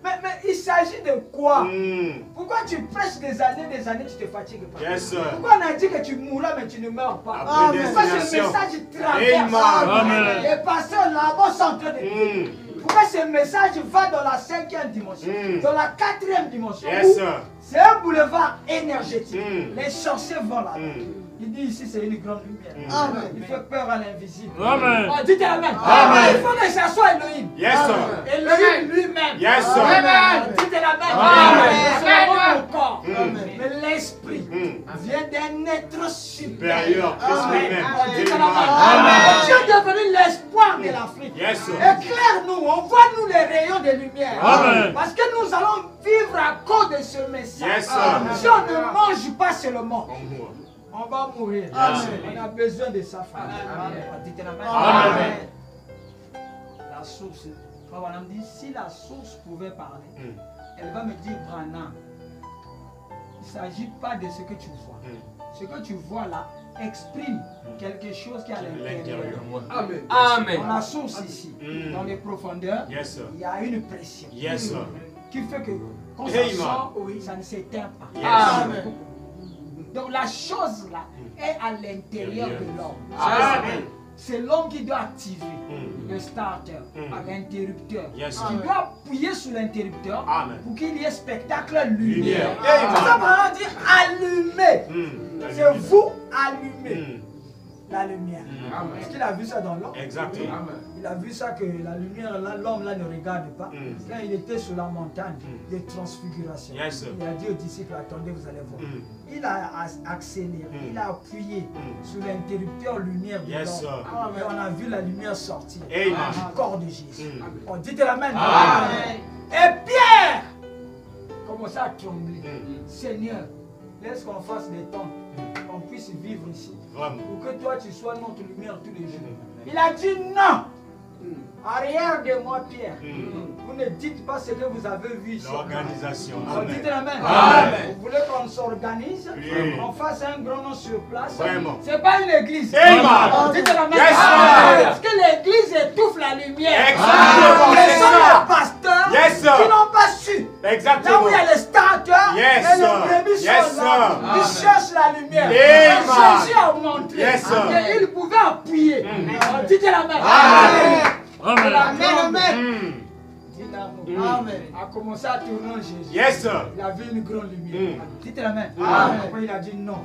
Mais il s'agit de quoi? Mm. Pourquoi tu prêches des années, tu te fatigues pas? Yes, sir. Pourquoi on a dit que tu mourras mais tu ne meurs pas? Après Pourquoi ce destination. message traverse? Amen. Les pasteurs là-bas sont en train de dire. Mm. Pourquoi ce message va dans la 5e dimension, dans la 4e dimension? Yes, sir. C'est un boulevard énergétique. Mm. Les sorciers vont là. Mm. Il dit ici c'est une grande lumière. Amen. Il fait peur à l'invisible. Amen. Oh, dites Amen. Amen. Il faut que ça soit Elohim. Yes, sir. Elohim lui-même. Yes, sir. Amen. Dites Amen. Amen. C'est pas mon corps. Amen. Mais l'esprit Mm. vient d'un être supérieur. Supérieur, Christ Amen. lui-même. Oh, dites Amen. Amen. Dieu est devenu l'espoir de l'Afrique. Yes, sir. Éclaire-nous, envoie-nous les rayons de lumière. Amen. Parce que nous allons vivre à cause de ce message. Yes, sir. Si on ne mange pas seulement, On mourra. on va mourir. Amen. On a besoin de ça, frère. Amen. Dites Amen. Amen. La source, Frère Branham dit, si la source pouvait parler, Mm. elle va me dire, Branham, il ne s'agit pas de ce que tu vois. Ce que tu vois là exprime quelque chose qui est à l'intérieur. Amen. Amen. Dans la source ici, Mm. dans les profondeurs, Yes, sir. il y a une pression Yes, sir. qui fait que quand Amen. ça sort, ça ne s'éteint pas. Yes. Amen. Donc la chose là est à l'intérieur de l'homme. Amen. C'est l'homme qui doit activer Mm. le starter, l'interrupteur. Yes, Il sir. doit appuyer sur l'interrupteur Amen. pour qu'il y ait spectacle lumière. Lumière. C'est ça qu'on dit allumer. Mm. La C'est lumière. vous allumer Mm. la lumière. Mm. Est-ce qu'il a vu ça dans l'homme? Exactement. Amen. Il a vu ça que la lumière, là, l'homme là ne regarde pas. Quand il était sur la montagne de transfiguration, Yes, sir. il a dit aux disciples, attendez, vous allez voir. Mm. Il a accéléré, il a appuyé sur l'interrupteur lumière de Yes, l'homme. sir. Et on a vu la lumière sortir Amen. du corps de Jésus. Mm. On dit la main. Amen. Et Pierre commençait à trembler. Mm. Seigneur, laisse qu'on fasse des temps, qu'on puisse vivre ici. Vraiment. Pour que toi tu sois notre lumière tous les jours. Il a dit non. Arrière de moi, Pierre. Vous ne dites pas ce que vous avez vu ici. L'organisation. On dit la main. Amen. Vous voulez qu'on s'organise, Oui. qu'on fasse un grand nom sur place. Vraiment. C'est pas une église. Amen. On dit la main. Yes, sir. Parce que l'église étouffe la lumière. Exactement, Les c'est sont ça. les pasteurs Yes, sir. qui n'ont pas su. Là Exactement. où il y a les starters Yes, et les sir. brebis Yes, sont là. sir. Ils cherchent la lumière. Amen. Et Jésus a montré Yes, sir. qu'il pouvait appuyer. On dit la main. Amen. Amen. Amen. Dit l'amour. Amen. A commencé à tourner en Jésus. Yes, sir. Il avait une grande lumière. Dites la main. Amen. Après il a dit non.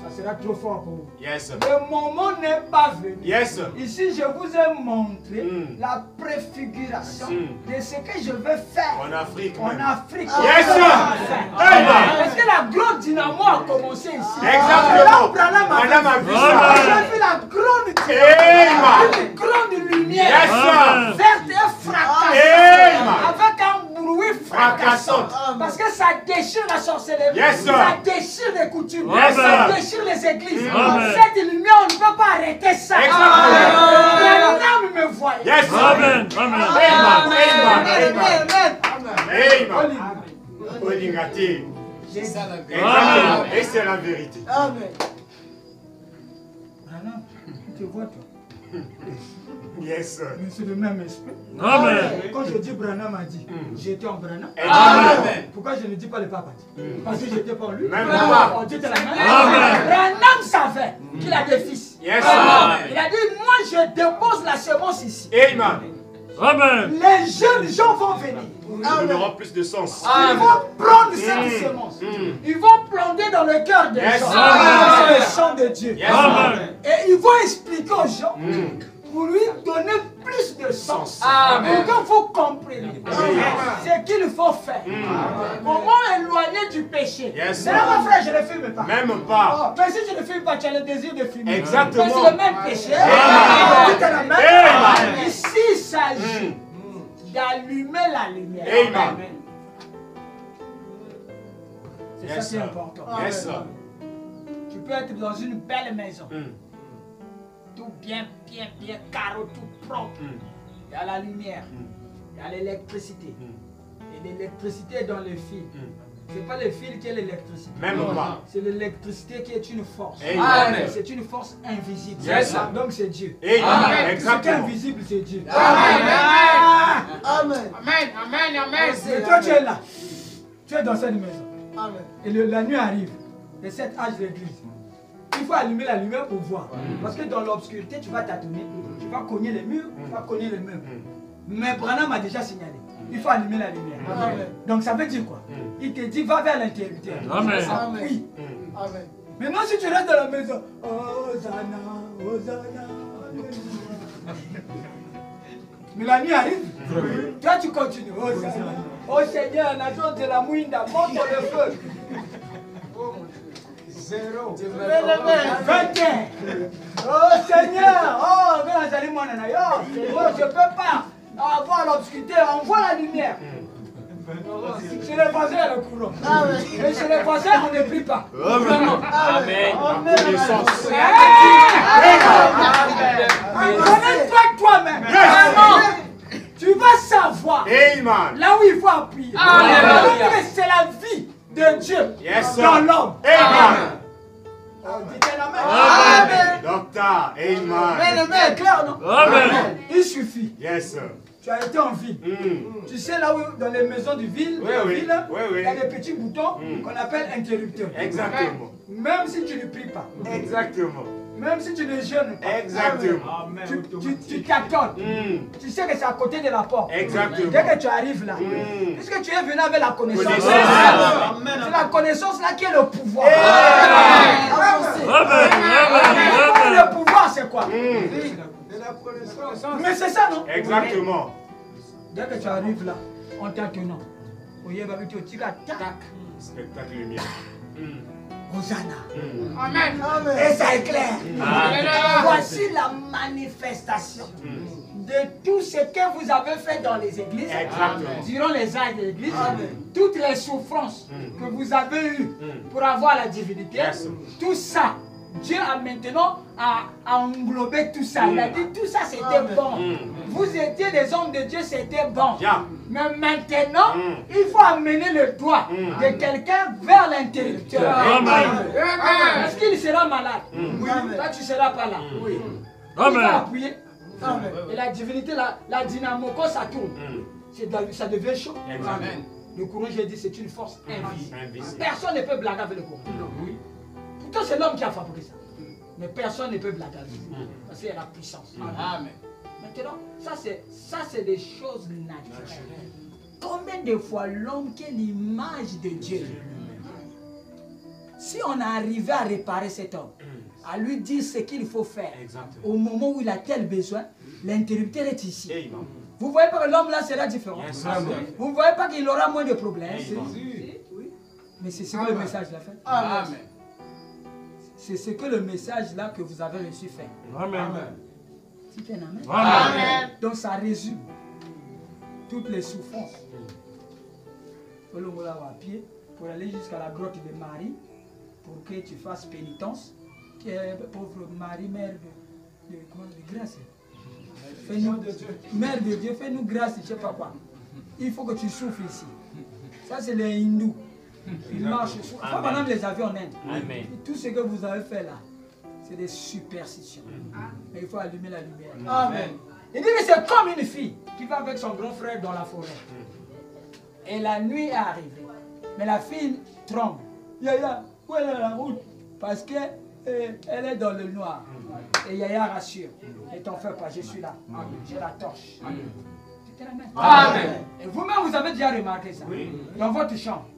Ça sera trop fort pour vous. Yes, sir. Le moment n'est pas venu. Yes, sir. Ici, je vous ai montré la préfiguration Mm. de ce que je vais faire En Afrique. en même. Afrique. Yes, sir. Amen. Parce que la grande dynamo a commencé ici. Exactement. Branham a Madame a vu vu. ça. J'ai vu la grande Amen. dynamo. Une grande lumière. Yes, sir. Verte et fracassante. Amen. Avec un bruit fracassant. Fracassante. Parce que ça déchire la sorcellerie. Yes, sir. Ça déchire les coutumes. Yes, Ça sir. déchire les églises. Amen. Cette lumière, on ne peut pas arrêter ça. Exactement. Branham me voyait. Yes, sir. Amen. Amen. Amen. Amen. Amen. Olingati. J'ai dit, Amen. Exactement. Et c'est la vérité. Amen. Branham, tu vois toi. Yes, sir. Mais c'est le même esprit. Amen. Quand je dis Branham a dit, j'étais en Branham. Amen. Pourquoi je ne dis pas le papa dit? Parce que j'étais pas en lui. Même pas. On dit la même. Amen. Branham savait qu'il a des fils. Yes, sir. Il a dit, moi je dépose la semence ici. Amen. Amen. Les jeunes gens vont venir. Nous donnerons plus de sens. Ils vont prendre cette semence. Ils vont planter dans le cœur des Yes, gens. sir. C'est le chant de Dieu. Yes, Amen. Et ils vont expliquer aux gens pour lui donner plus de sens. Amen. Pour que vous compreniez ce qu'il faut faire. Comment éloigner du péché. Yes, C'est là, sir. mon frère, je ne fume pas. Même pas. Oh, mais si tu ne fumes pas, tu as le désir de fumer. Exactement. Mais c'est le même péché. Amen. Tout est la même. Amen. Ici, il s'agit d'allumer la lumière. Amen. C'est Yes, ça qui est sir. important. Yes, sir. Tu peux être dans une belle maison. Mm. Tout bien carreau, tout propre. Il y a la lumière. Il y a l'électricité. Et l'électricité est dans les fils. C'est pas le fil qui est l'électricité. Même pas. C'est l'électricité qui est une force. Amen. C'est une force invisible. Yes, sir. Donc c'est Dieu. Amen. Ce qui est Exactement. invisible, c'est Dieu. Amen. Ah! Amen. Amen. Amen. Mais toi, tu es là. Tu es dans cette maison. Et la nuit arrive. Et cet âge d'église. Il faut allumer la lumière pour voir. Parce que dans l'obscurité, tu vas tâtonner. Tu vas cogner les murs. Tu vas cogner les murs. Mais Branham a déjà signalé. Il faut allumer la lumière. Donc ça veut dire quoi? Il te dit, va vers l'interrupteur. Oui. Maintenant, si tu restes dans la maison, Hosanna, Hosanna. Mais la nuit arrive. Toi, tu continues. Hosanna. Oh Seigneur, la joie de la mouinda, monte le feu. 0. 21. Oh Seigneur. Oh, je ne peux pas avoir l'obscurité. On voit la lumière. Chez les voisins, le courant. Et chez les voisins, on ne prie pas. Vraiment. Amen. Connais-toi toi-même. Tu vas savoir là où il faut appuyer. C'est la vie de Dieu dans l'homme. Dites amen. Docteur, amen. C'est clair, non? Amen. Il suffit. Yes, sir. Tu as été en ville. Tu sais là où dans les maisons de ville, il y a des petits boutons qu'on appelle interrupteurs. Exactement. Même si tu ne pries pas. Exactement. Même si tu ne jeûnes pas. Exactement. Tu t'attends. Tu sais que c'est à côté de la porte. Exactement. Dès que tu arrives là, puisque tu es venu avec la connaissance, c'est la connaissance là qui est le pouvoir. Le pouvoir c'est quoi? Mais c'est ça, non? Exactement. Dès que tu arrives là, en t'attenant, Spectacle lumière. Hosanna. Amen. Et ça éclaire. Amen. Voici la manifestation de tout ce que vous avez fait dans les églises, durant les âges de l'église, toutes les souffrances que vous avez eues pour avoir la divinité, tout ça, Dieu a maintenant englobé tout ça. Il a dit tout ça c'était bon. Vous étiez des hommes de Dieu, c'était bon. Mais maintenant, il faut amener le doigt de quelqu'un vers l'interrupteur. Est-ce qu'il sera malade? Oui. Toi, tu ne seras pas là. Oui. Il va appuyer. Et la divinité, la dynamo, quand ça tourne, ça devient chaud. Le courant, j'ai dit, c'est une force invisible. Personne ne peut blaguer avec le courant. Pourtant, c'est l'homme qui a fabriqué ça. Mais personne ne peut blaguer avec lui. Parce qu'il y a la puissance. Amen. Maintenant, ça c'est des choses naturelles. Combien de fois l'homme qui est l'image de Dieu, si on arrivait à réparer cet homme, à lui dire ce qu'il faut faire, au moment où il a tel besoin, l'interrupteur est ici. Vous ne voyez pas que l'homme là sera différent. Vous ne voyez pas qu'il aura moins de problèmes. Oui. Mais c'est ce que le message l'a fait. Amen. C'est ce que le message là que vous avez reçu fait. Amen. C'est un amen. Amen. Donc ça résume toutes les souffrances. Pour aller jusqu'à la grotte de Marie, pour que tu fasses pénitence. Pauvre Marie, mère de grâce. Mère de Dieu, fais-nous grâce, je ne sais pas quoi. Il faut que tu souffres ici. Ça, c'est les hindous. Ils marchent. Enfin, madame les avions en Inde. Amen. Tout ce que vous avez fait là, c'est des superstitions. Mais il faut allumer la lumière. Amen. Il dit que c'est comme une fille qui va avec son grand frère dans la forêt. Et la nuit est arrivée. Mais la fille tremble. Yaya, où est la route? Parce qu'elle est dans le noir. Et Yaya rassure. Ne t'en fais pas, je suis là. J'ai la torche. Amen. Amen. Et vous-même, vous avez déjà remarqué ça. Dans votre chambre.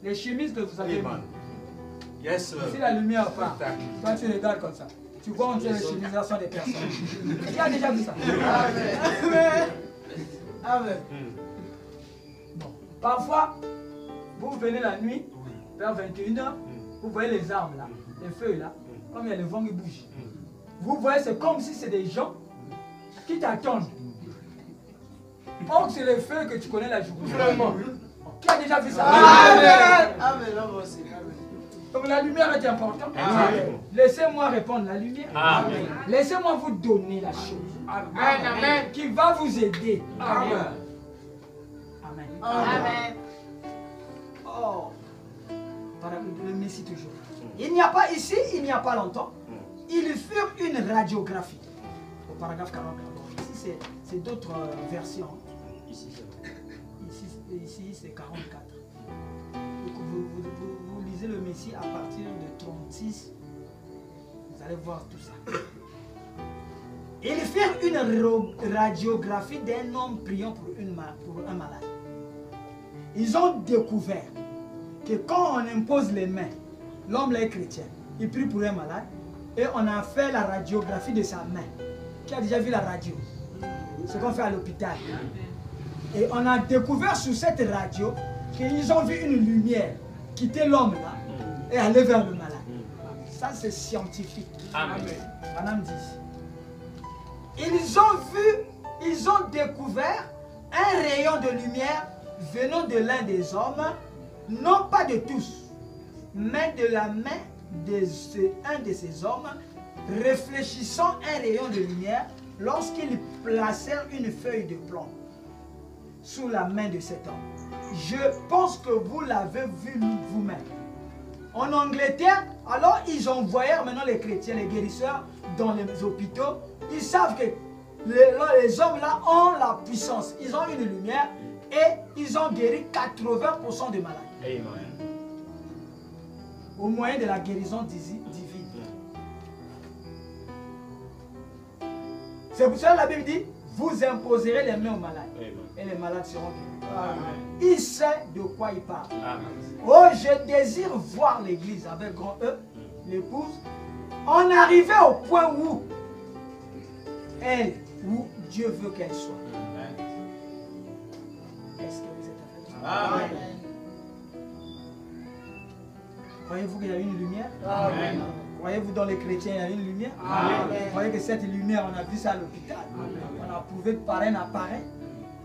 Les chemises que vous avez mis. Si la lumière part, toi tu regardes comme ça. Tu vois entre les chemises, là sont des personnes. Qui a déjà vu ça? Amen. Amen. Bon. Parfois, vous venez la nuit, vers 21h, vous voyez les arbres là, les feuilles là, comme il y a le vent qui bouge. Vous voyez, c'est comme si c'est des gens qui t'attendent. Or, c'est les feuilles que tu connais la journée. Vraiment. Qui a déjà vu ça? Amen. Amen. Donc la lumière est importante. Laissez-moi répondre la lumière. Laissez-moi vous donner la chose. Amen. Qui va vous aider. Amen. Amen. Amen. Oh. Le Messie toujours. Il n'y a pas ici, il n'y a pas longtemps, ils furent une radiographie. Au paragraphe 40. Ici, c'est d'autres versions. Ici, c'est bon. Ici c'est 44. Donc, vous lisez le Messie à partir de 36. Vous allez voir tout ça. Ils firent une radiographie d'un homme priant pour un malade. Ils ont découvert que quand on impose les mains, l'homme là est chrétien, il prie pour un malade et on a fait la radiographie de sa main. Qui a déjà vu la radio? Ce qu'on fait à l'hôpital. Et on a découvert sur cette radio qu'ils ont vu une lumière quitter l'homme là et aller vers le malade. Ça c'est scientifique. Amen. Madame dit. Ils ont découvert un rayon de lumière venant de l'un des hommes, non pas de tous, mais de la main d'un de ces hommes, réfléchissant un rayon de lumière lorsqu'ils placèrent une feuille de plomb sous la main de cet homme. Je pense que vous l'avez vu vous-même. En Angleterre, alors ils envoyèrent maintenant les chrétiens, les guérisseurs dans les hôpitaux. Ils savent que les hommes là ont la puissance. Ils ont une lumière et ils ont guéri 80% des malades. Amen. Au moyen de la guérison divine. C'est pour ça que la Bible dit, vous imposerez les mains aux malades. Amen. Et les malades seront guéris. Amen. Il sait de quoi il parle. Amen. Oh, je désire voir l'église avec grand E, l'épouse, en arriver au point où elle, où Dieu veut qu'elle soit. Est-ce que vous êtes avec moi? Amen. Croyez-vous qu'il y a une lumière? Amen. Croyez-vous dans les chrétiens il y a une lumière? Amen. Vous croyez que cette lumière, on a vu ça à l'hôpital. On a prouvé de par un appareil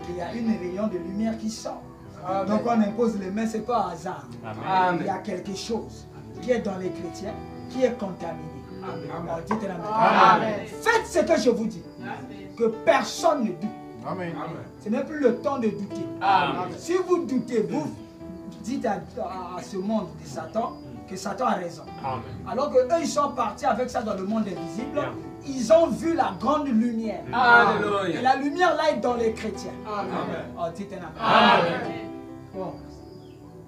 qu'il y a une rayon de lumière qui sort. Amen. Donc on impose les mains, ce n'est pas hasard. Amen. Il y a quelque chose qui est dans les chrétiens, qui est contaminé. Amen. Alors, dites Amen. Amen. Faites ce que je vous dis. Que personne ne doute. Amen. Ce n'est plus le temps de douter. Amen. Si vous doutez, vous dites à ce monde de Satan que Satan a raison. Amen. Alors que eux, ils sont partis avec ça dans le monde invisible. Bien. Ils ont vu la grande lumière. Et Alléluia. la lumière là est dans les chrétiens. Amen. Oh, dites Amen. Amen. Bon,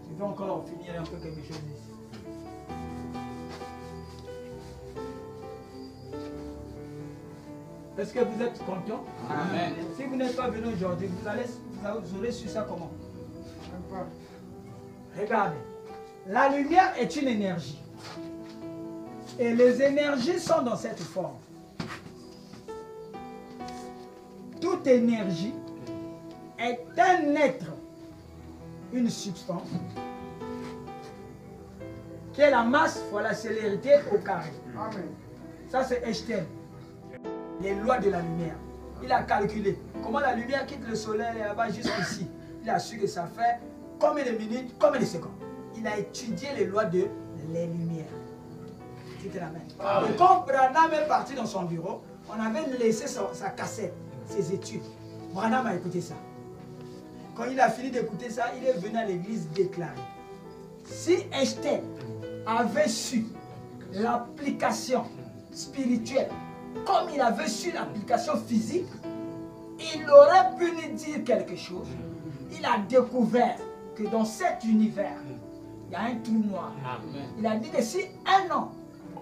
je vais encore finir un peu quelque chose ici. Est-ce que vous êtes content? Amen. Si vous n'êtes pas venu aujourd'hui, vous aurez su ça comment? Regardez, la lumière est une énergie. Et les énergies sont dans cette forme. Toute énergie est un être, une substance, qui est la masse fois la célérité au carré. Amen. Ça c'est Einstein. Les lois de la lumière. Il a calculé comment la lumière quitte le soleil là-bas jusqu'ici. Il a su que ça fait combien de minutes, combien de secondes. Il a étudié les lois de les lumières. C'était la même. Et quand Branham est parti dans son bureau, on avait laissé sa cassette, ses études. Branham a écouté ça. Quand il a fini d'écouter ça, il est venu à l'église déclarer. Si Einstein avait su l'application spirituelle comme il avait su l'application physique, il aurait pu nous dire quelque chose. Il a découvert que dans cet univers, il y a un trou noir. Amen. Il a dit que si un homme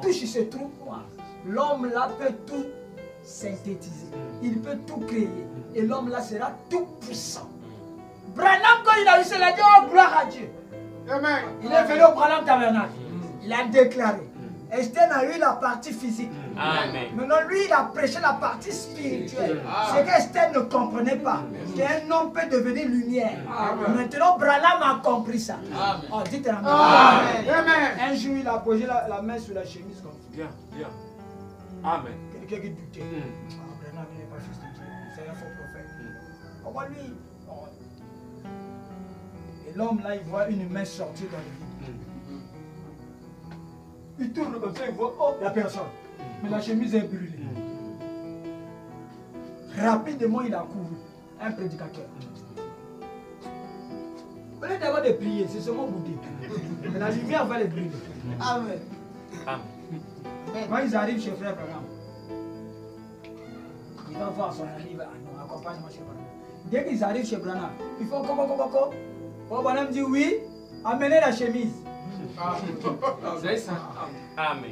touche ce trou noir, l'homme là peut tout synthétiser. Il peut tout créer. Et l'homme là sera tout puissant. Branham, quand il a eu cela, il a dit oh gloire à Dieu. Amen. Il est venu au Branham Tabernacle. Il a déclaré. Einstein a eu la partie physique. Amen. Maintenant, lui, il a prêché la partie spirituelle. Ce qu'Einstein ne comprenait pas, qu'un homme peut devenir lumière. Amen. Maintenant, Branham a compris ça. Oh, dites Amen. Amen. Amen. Un jour, il a posé la main sur la chemise comme ça. Bien, bien. Amen. Quelqu'un qui doutait. Ah, Branham, il n'est pas fils de Dieu. C'est un faux prophète. Comment lui Et l'homme là, il voit une main sortir dans le vide. Il tourne comme ça, il voit, oh, il n'y a personne. Mais la chemise est brûlée. Rapidement, il a couru. Un prédicateur. Au lieu d'avoir de prier, c'est seulement bouder. Mais la lumière va les brûler. Amen. Amen. Quand ils arrivent chez Frère Branham, il va voir son ami, il va, non, accompagne-moi chez Branham. Dès qu'ils arrivent chez Branham, il faut coco. Oh, Branham dit oui, amenez la chemise. C'est ça. Amen.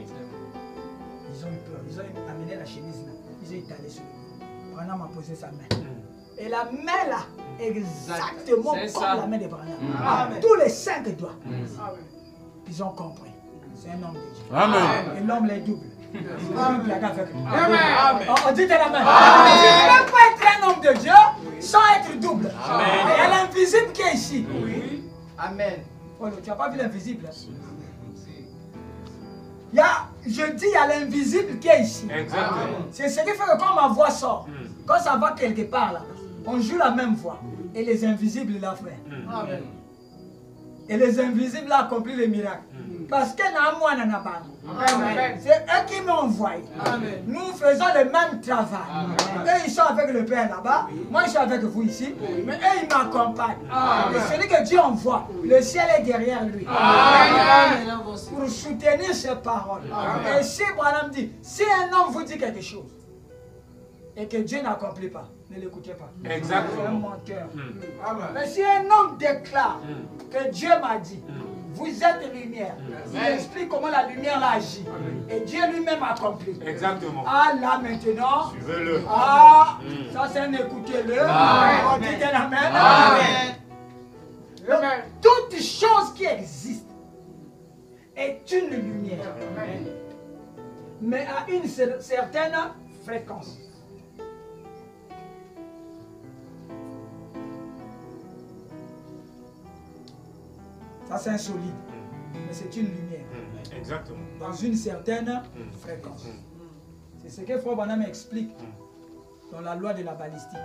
Ils ont eu peur, ils ont amené la chemise là. Ils ont étalé sur lui. Branham a posé sa main. Et la main là, exactement C'est comme ça. la main de Branham. Amen. Tous les 5 doigts. Amen. Ils ont compris. C'est un homme de Dieu. Amen. Et l'homme les double. Amen. On dit de la main. Tu ne peux pas être un homme de Dieu sans être double. Amen. Il y a l'invisible qui est ici. Oui. Amen. Oh, tu n'as pas vu l'invisible. Je dis, il y a l'invisible qui est ici. Exactement. C'est ce qui fait que quand ma voix sort, quand ça va quelque part là, on joue la même voix. Et les invisibles l'ont fait. Amen. Et les invisibles l'ont accompli les miracles. Parce que moi, Amen. c'est eux qui m'ont envoyé. Amen. Nous faisons le même travail. Eux, ils sont avec le Père là-bas. Moi, je suis avec vous ici. Mais eux, ils m'accompagnent. Et celui que Dieu envoie, le ciel est derrière lui. Amen. Pour soutenir ses paroles. Et si Branham dit, si un homme vous dit quelque chose, et que Dieu n'accomplit pas, ne l'écoutez pas. Exactement. C'est un menteur. Amen. Mais si un homme déclare que Dieu m'a dit, vous êtes lumière, il explique comment la lumière l'a agi. Et Dieu lui-même accomplit. Exactement. Ah là maintenant, Suivez-le. ah, ça c'est un écoutez-le. On dit un amen. Amen. Donc, toute chose qui existe est une lumière, mais à une certaine fréquence. Ça c'est un solide, mais c'est une lumière Exactement. dans une certaine fréquence. C'est ce que Frère Branham explique dans la loi de la balistique.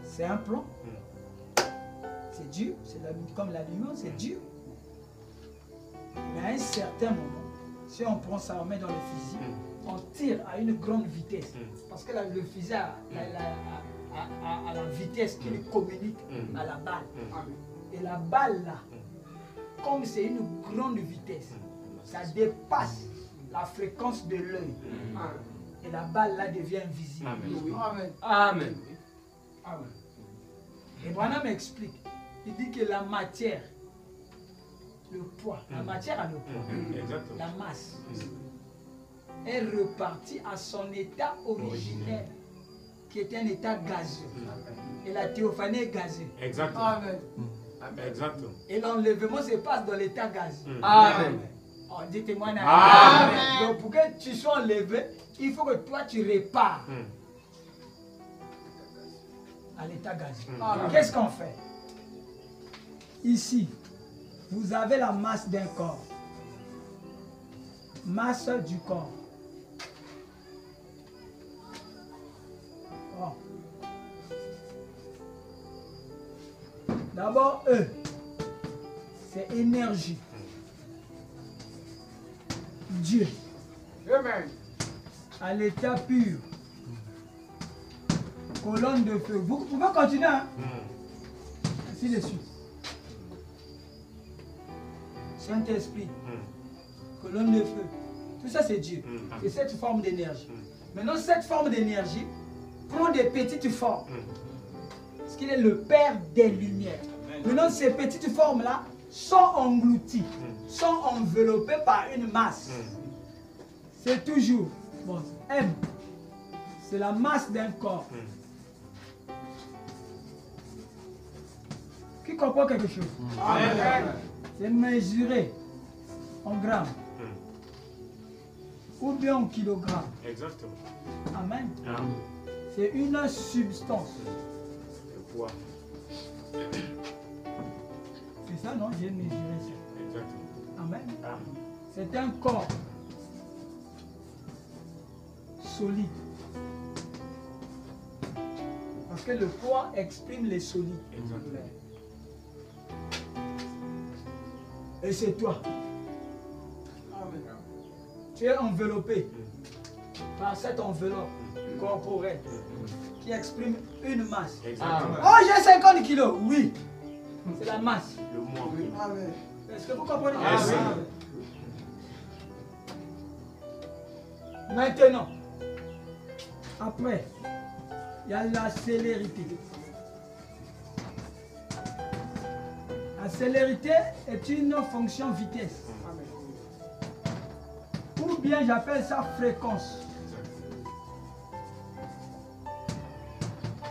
C'est un plan, c'est dur, comme la lumière, c'est dur. Mais à un certain moment, si on prend ça, on met dans le fusil, on tire à une grande vitesse. Parce que le fusil a la vitesse qui communique à la balle. Et la balle là, comme c'est une grande vitesse, ça dépasse la fréquence de l'œil. Et la balle là devient invisible. Amen. Amen. Amen. Et Branham explique, il dit que la matière, le poids, la matière a le poids, Exactement. la masse, est repartie à son état originel, qui était un état gazeux. Et la théophanie est gazeux. Exactement. Amen. Exactement. Et l'enlèvement se passe dans l'état gazeux. Amen. Oh, dites-moi, Amen. donc pour que tu sois enlevé, il faut que toi tu répares à l'état gazeux. Qu'est-ce qu'on fait? Ici, vous avez la masse d'un corps. Masse du corps. Oh. D'abord, E, c'est énergie. Dieu, Amen. à l'état pur. Colonne de feu. Vous pouvez continuer, hein? Ainsi de suite. Saint-Esprit, colonne de feu. Tout ça, c'est Dieu. C'est cette forme d'énergie. Maintenant, cette forme d'énergie prend des petites formes. Parce qu'il est le Père des Lumières. Maintenant, ces petites formes-là sont englouties, sont enveloppées par une masse. C'est toujours, bon, M, c'est la masse d'un corps. Qui comprend quelque chose? Amen. C'est mesuré en grammes ou bien en kilogrammes. Exactement. Amen. Amen. C'est une substance. Le poids. C'est ça, non? J'ai mesuré ça. Exactement. Amen. Amen. C'est un corps solide. Parce que le poids exprime les solides. Exactement. Et c'est toi. Amen. Tu es enveloppé par cette enveloppe corporelle qui exprime une masse. Exactement. Oh, j'ai 50 kilos. Oui. C'est la masse. Le moi. Amen. Est-ce que vous comprenez? Yes. Maintenant, après, il y a la célérité. La célérité est une fonction vitesse. Ou bien j'appelle ça fréquence.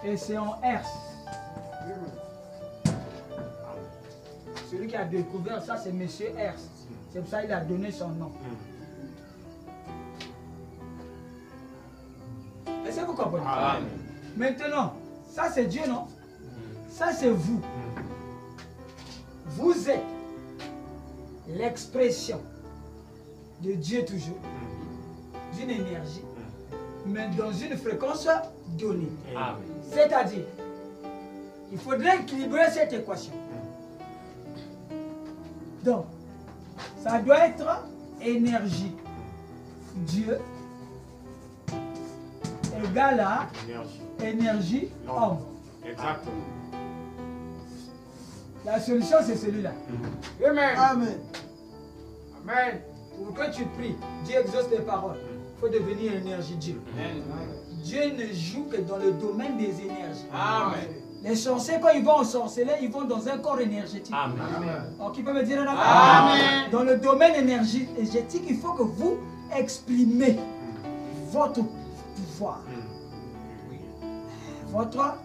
Et c'est en Hertz. Celui qui a découvert ça, c'est M. Hertz. C'est pour ça qu'il a donné son nom. Est-ce que vous comprenez? Amen. Maintenant, ça c'est Dieu, non? Ça c'est vous. Vous êtes l'expression de Dieu toujours, d'une énergie, mais dans une fréquence donnée. Amen. C'est-à-dire, il faudrait équilibrer cette équation. Donc, ça doit être énergie, Dieu, égale à énergie, homme. Exactement. La solution, c'est celui-là. Amen. Amen. Amen. Pour que tu pries, Dieu exauce tes paroles. Il faut devenir énergie Dieu. Dieu ne joue que dans le domaine des énergies. Amen. Les sorciers, quand ils vont ensorceler, ils vont dans un corps énergétique. Amen. Alors, qui peut me dire un amen? Amen. Dans le domaine énergétique, il faut que vous exprimez votre pouvoir, votre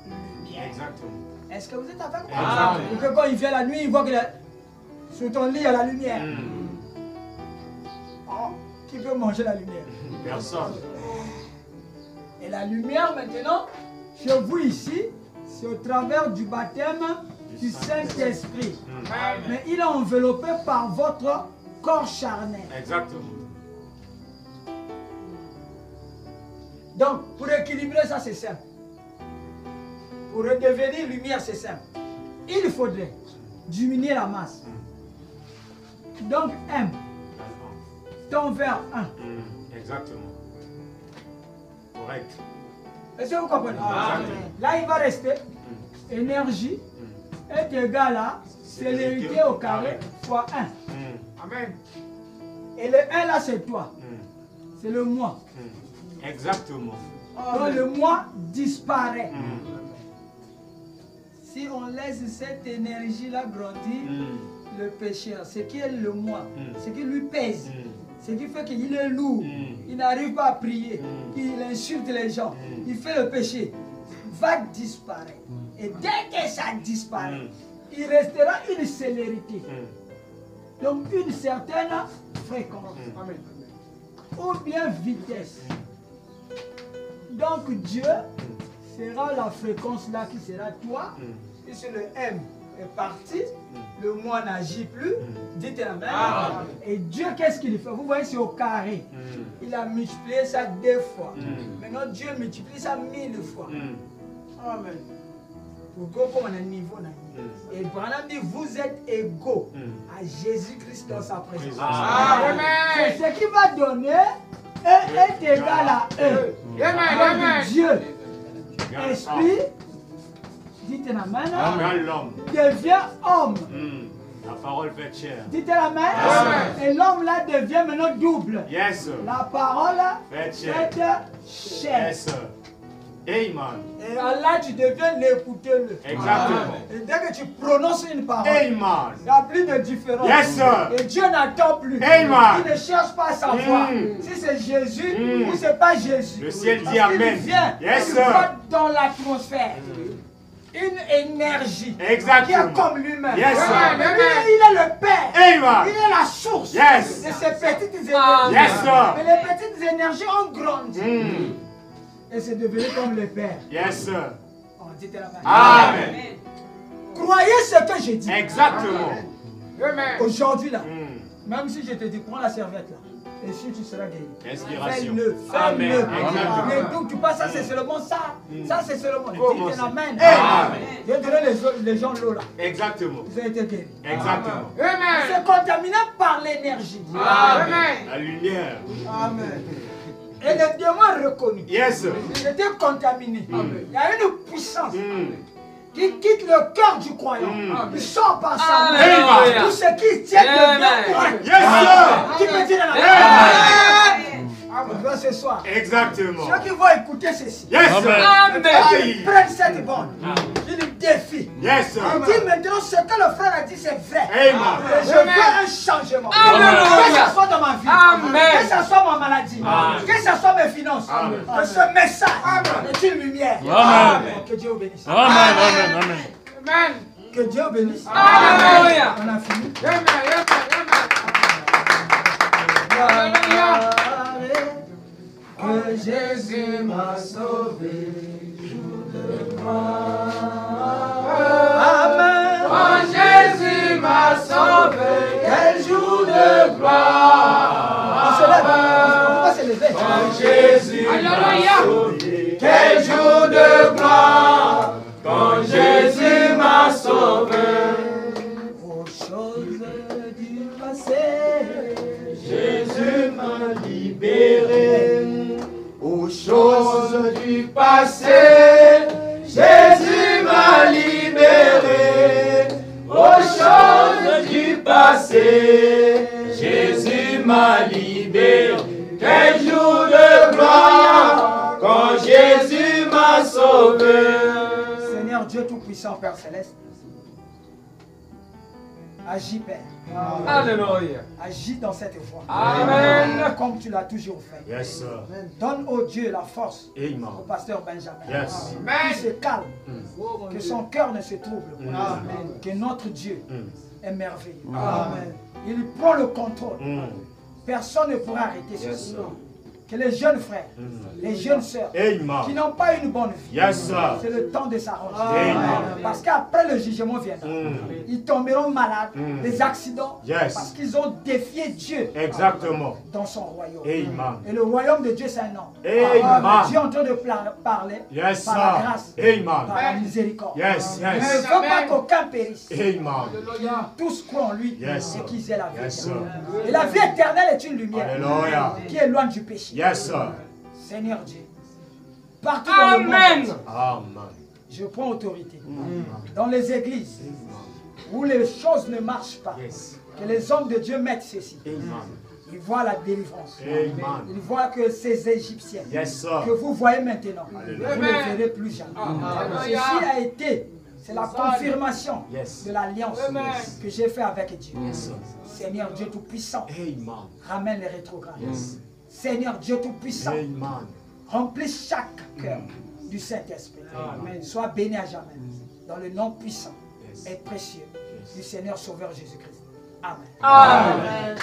lumière. Exactement. Est-ce que vous êtes avec moi? Amen. Pour que quand il vient la nuit, il voit que sur ton lit, il y a la lumière. Oh, qui peut manger la lumière? Personne. Et la lumière maintenant, chez vous ici, c'est au travers du baptême du Saint-Esprit. Mais il est enveloppé par votre corps charnel. Exactement. Donc, pour équilibrer ça, c'est simple. Pour redevenir lumière, c'est simple. Il faudrait diminuer la masse. Donc, M tend vers 1. Exactement. Correct. Est-ce que vous comprenez? Amen. Là, il va rester énergie est égal à célérité au carré fois 1. Amen. Et le 1 là, c'est toi. C'est le moi. Exactement. Donc le moi disparaît. Si on laisse cette énergie-là grandir, le pécheur, ce qui est le moi, ce qui lui pèse, ce qui fait qu'il est lourd, il n'arrive pas à prier, il insulte les gens, il fait le péché, va disparaître. Et dès que ça disparaît, il restera une célérité. Donc une certaine fréquence. Amen. Ou bien vitesse. Donc Dieu sera la fréquence là qui sera toi. Et sur le M est parti, le moi n'agit plus. Dites Amen. Et Dieu, qu'est-ce qu'il fait? Vous voyez, c'est au carré. Il a multiplié ça 2 fois. Maintenant, Dieu multiplie ça 1000 fois. Amen. Pour que comme on a un niveau. Et Branham dit, vous êtes égaux à Jésus-Christ dans sa présence. Amen. C'est ce qui va donner E est égal à E. Amen. Donc Dieu, Esprit, dites Amen, Amen, l'homme. devient homme. La parole fait chair. Dites Amen. Amen. Et l'homme là devient maintenant double. Yes. La parole Fait fait chair. chair. Yes. Amen. Et là tu deviens l'écouteur. Exactement. Et dès que tu prononces une parole, Amen. il n'y a plus de différence. Yes, sir. Et Dieu n'attend plus. Amen. Il ne cherche pas à savoir si c'est Jésus ou c'est pas Jésus. Le ciel dit Parce qu'il Amen. vient, Yes, il sir. va dans l'atmosphère. Une énergie Exactement. qui est comme lui-même. Yes, sir. Amen. Il est le Père. Amen. Il est la source Yes. de ces petites énergies. Yes, sir. Mais les petites énergies ont grandi. Et c'est devenu comme le Père. Yes, sir. Oh, dites la main. Amen. Croyez ce que je dis. Exactement. Amen. Aujourd'hui là, même si je te dis, prends la serviette là. Et si tu seras guéri. Inspiration. Fais-le. Amen. Fais-le. Exactement. Mais donc tu passes, ça c'est seulement ça. Ça c'est seulement. Comment Dites ça? Amen. Amen. J'ai donné les gens l'eau là. Exactement. Ils ont été guéris. Exactement. Amen. C'est contaminé par l'énergie. Amen. La lumière. Amen. Et le démon a reconnu. Yes. Il était contaminé. Il y a une puissance Mm. qui quitte le cœur du croyant. Il sort par sa main. Amen. Tout ce qui tient devient loin. Yes, sir. Qui peut dire Amen. Amen. Ce soir, Exactement. ceux qui vont écouter ceci, Yes, sir. Amen. ils prennent cette bande. Ils défie. Yes, sir. Il dit maintenant ce que le frère a dit, c'est vrai. Amen. Et je veux un changement. Alléluia. Que ce soit dans ma vie, Amen. que ce soit ma maladie, Amen. que ce soit mes finances, Amen. que ce message est une lumière. Amen. Que Dieu vous bénisse. Amen, amen, amen. Amen. Que Dieu vous bénisse. Alléluia. On a fini. Amen. Alléluia. Que Jésus m'a sauvé. Amen. Quand Jésus m'a sauvé, Quel jour de gloire. On se lève. On va se lever. quand Jésus Alléluia. Quel jour de gloire. Quand Jésus m'a sauvé. Aux choses du passé. Jésus m'a libéré. Aux choses du passé, Jésus m'a libéré. Aux choses du passé, Jésus m'a libéré. Quel jour de gloire, quand Jésus m'a sauvé. Seigneur Dieu Tout-Puissant, Père Céleste, agis, Père. Alléluia. Agis dans cette voie. Amen. Comme tu l'as toujours fait. Yes, sir. Donne au Dieu la force au Amen. pasteur Benjamin. Yes. Qu'il se calme. Que son cœur ne se trouble. Amen. Que notre Dieu Mm. est merveilleux. Amen. Il prend le contrôle. Mm. Personne ne pourra arrêter ceci. Yes, sir. Que les jeunes frères, les jeunes sœurs qui Amen. n'ont pas une bonne vie, Yes, sir. c'est le temps de s'arranger. Amen. Parce qu'après le jugement viendra. Ils tomberont malades, des accidents, Yes. parce qu'ils ont défié Dieu Exactement. dans son royaume. Amen. Et le royaume de Dieu, c'est un homme. Amen. Dieu est en train de parler Yes, par la sir. grâce, Amen. par la miséricorde. Yes, Il ne yes. veut pas qu'aucun périsse. Amen. Tous croient en lui Yes, et sir. qu'ils aient la vie. Yes, sir. Et la vie éternelle est une lumière Alléluia. qui éloigne du péché. Yes, sir. Seigneur Dieu, partout dans le Amen. monde, Amen. je prends autorité. Dans les églises où les choses ne marchent pas, Yes. que les hommes de Dieu mettent ceci. Amen. Ils voient la délivrance. Amen. Ils voient que ces Égyptiens Yes, sir. que vous voyez maintenant, Alléluia. vous ne les verrez plus jamais. Ceci a été, c'est la confirmation Yes. de l'alliance que j'ai fait avec Dieu. Yes, sir. Seigneur Dieu Tout-Puissant, Amen. ramène les rétrogrades. Yes. Seigneur Dieu Tout-Puissant, Amen. remplis chaque cœur du Saint-Esprit. Amen. Sois béni à jamais. Dans le nom puissant Yes. et précieux du Seigneur Sauveur Jésus-Christ. Amen. Amen.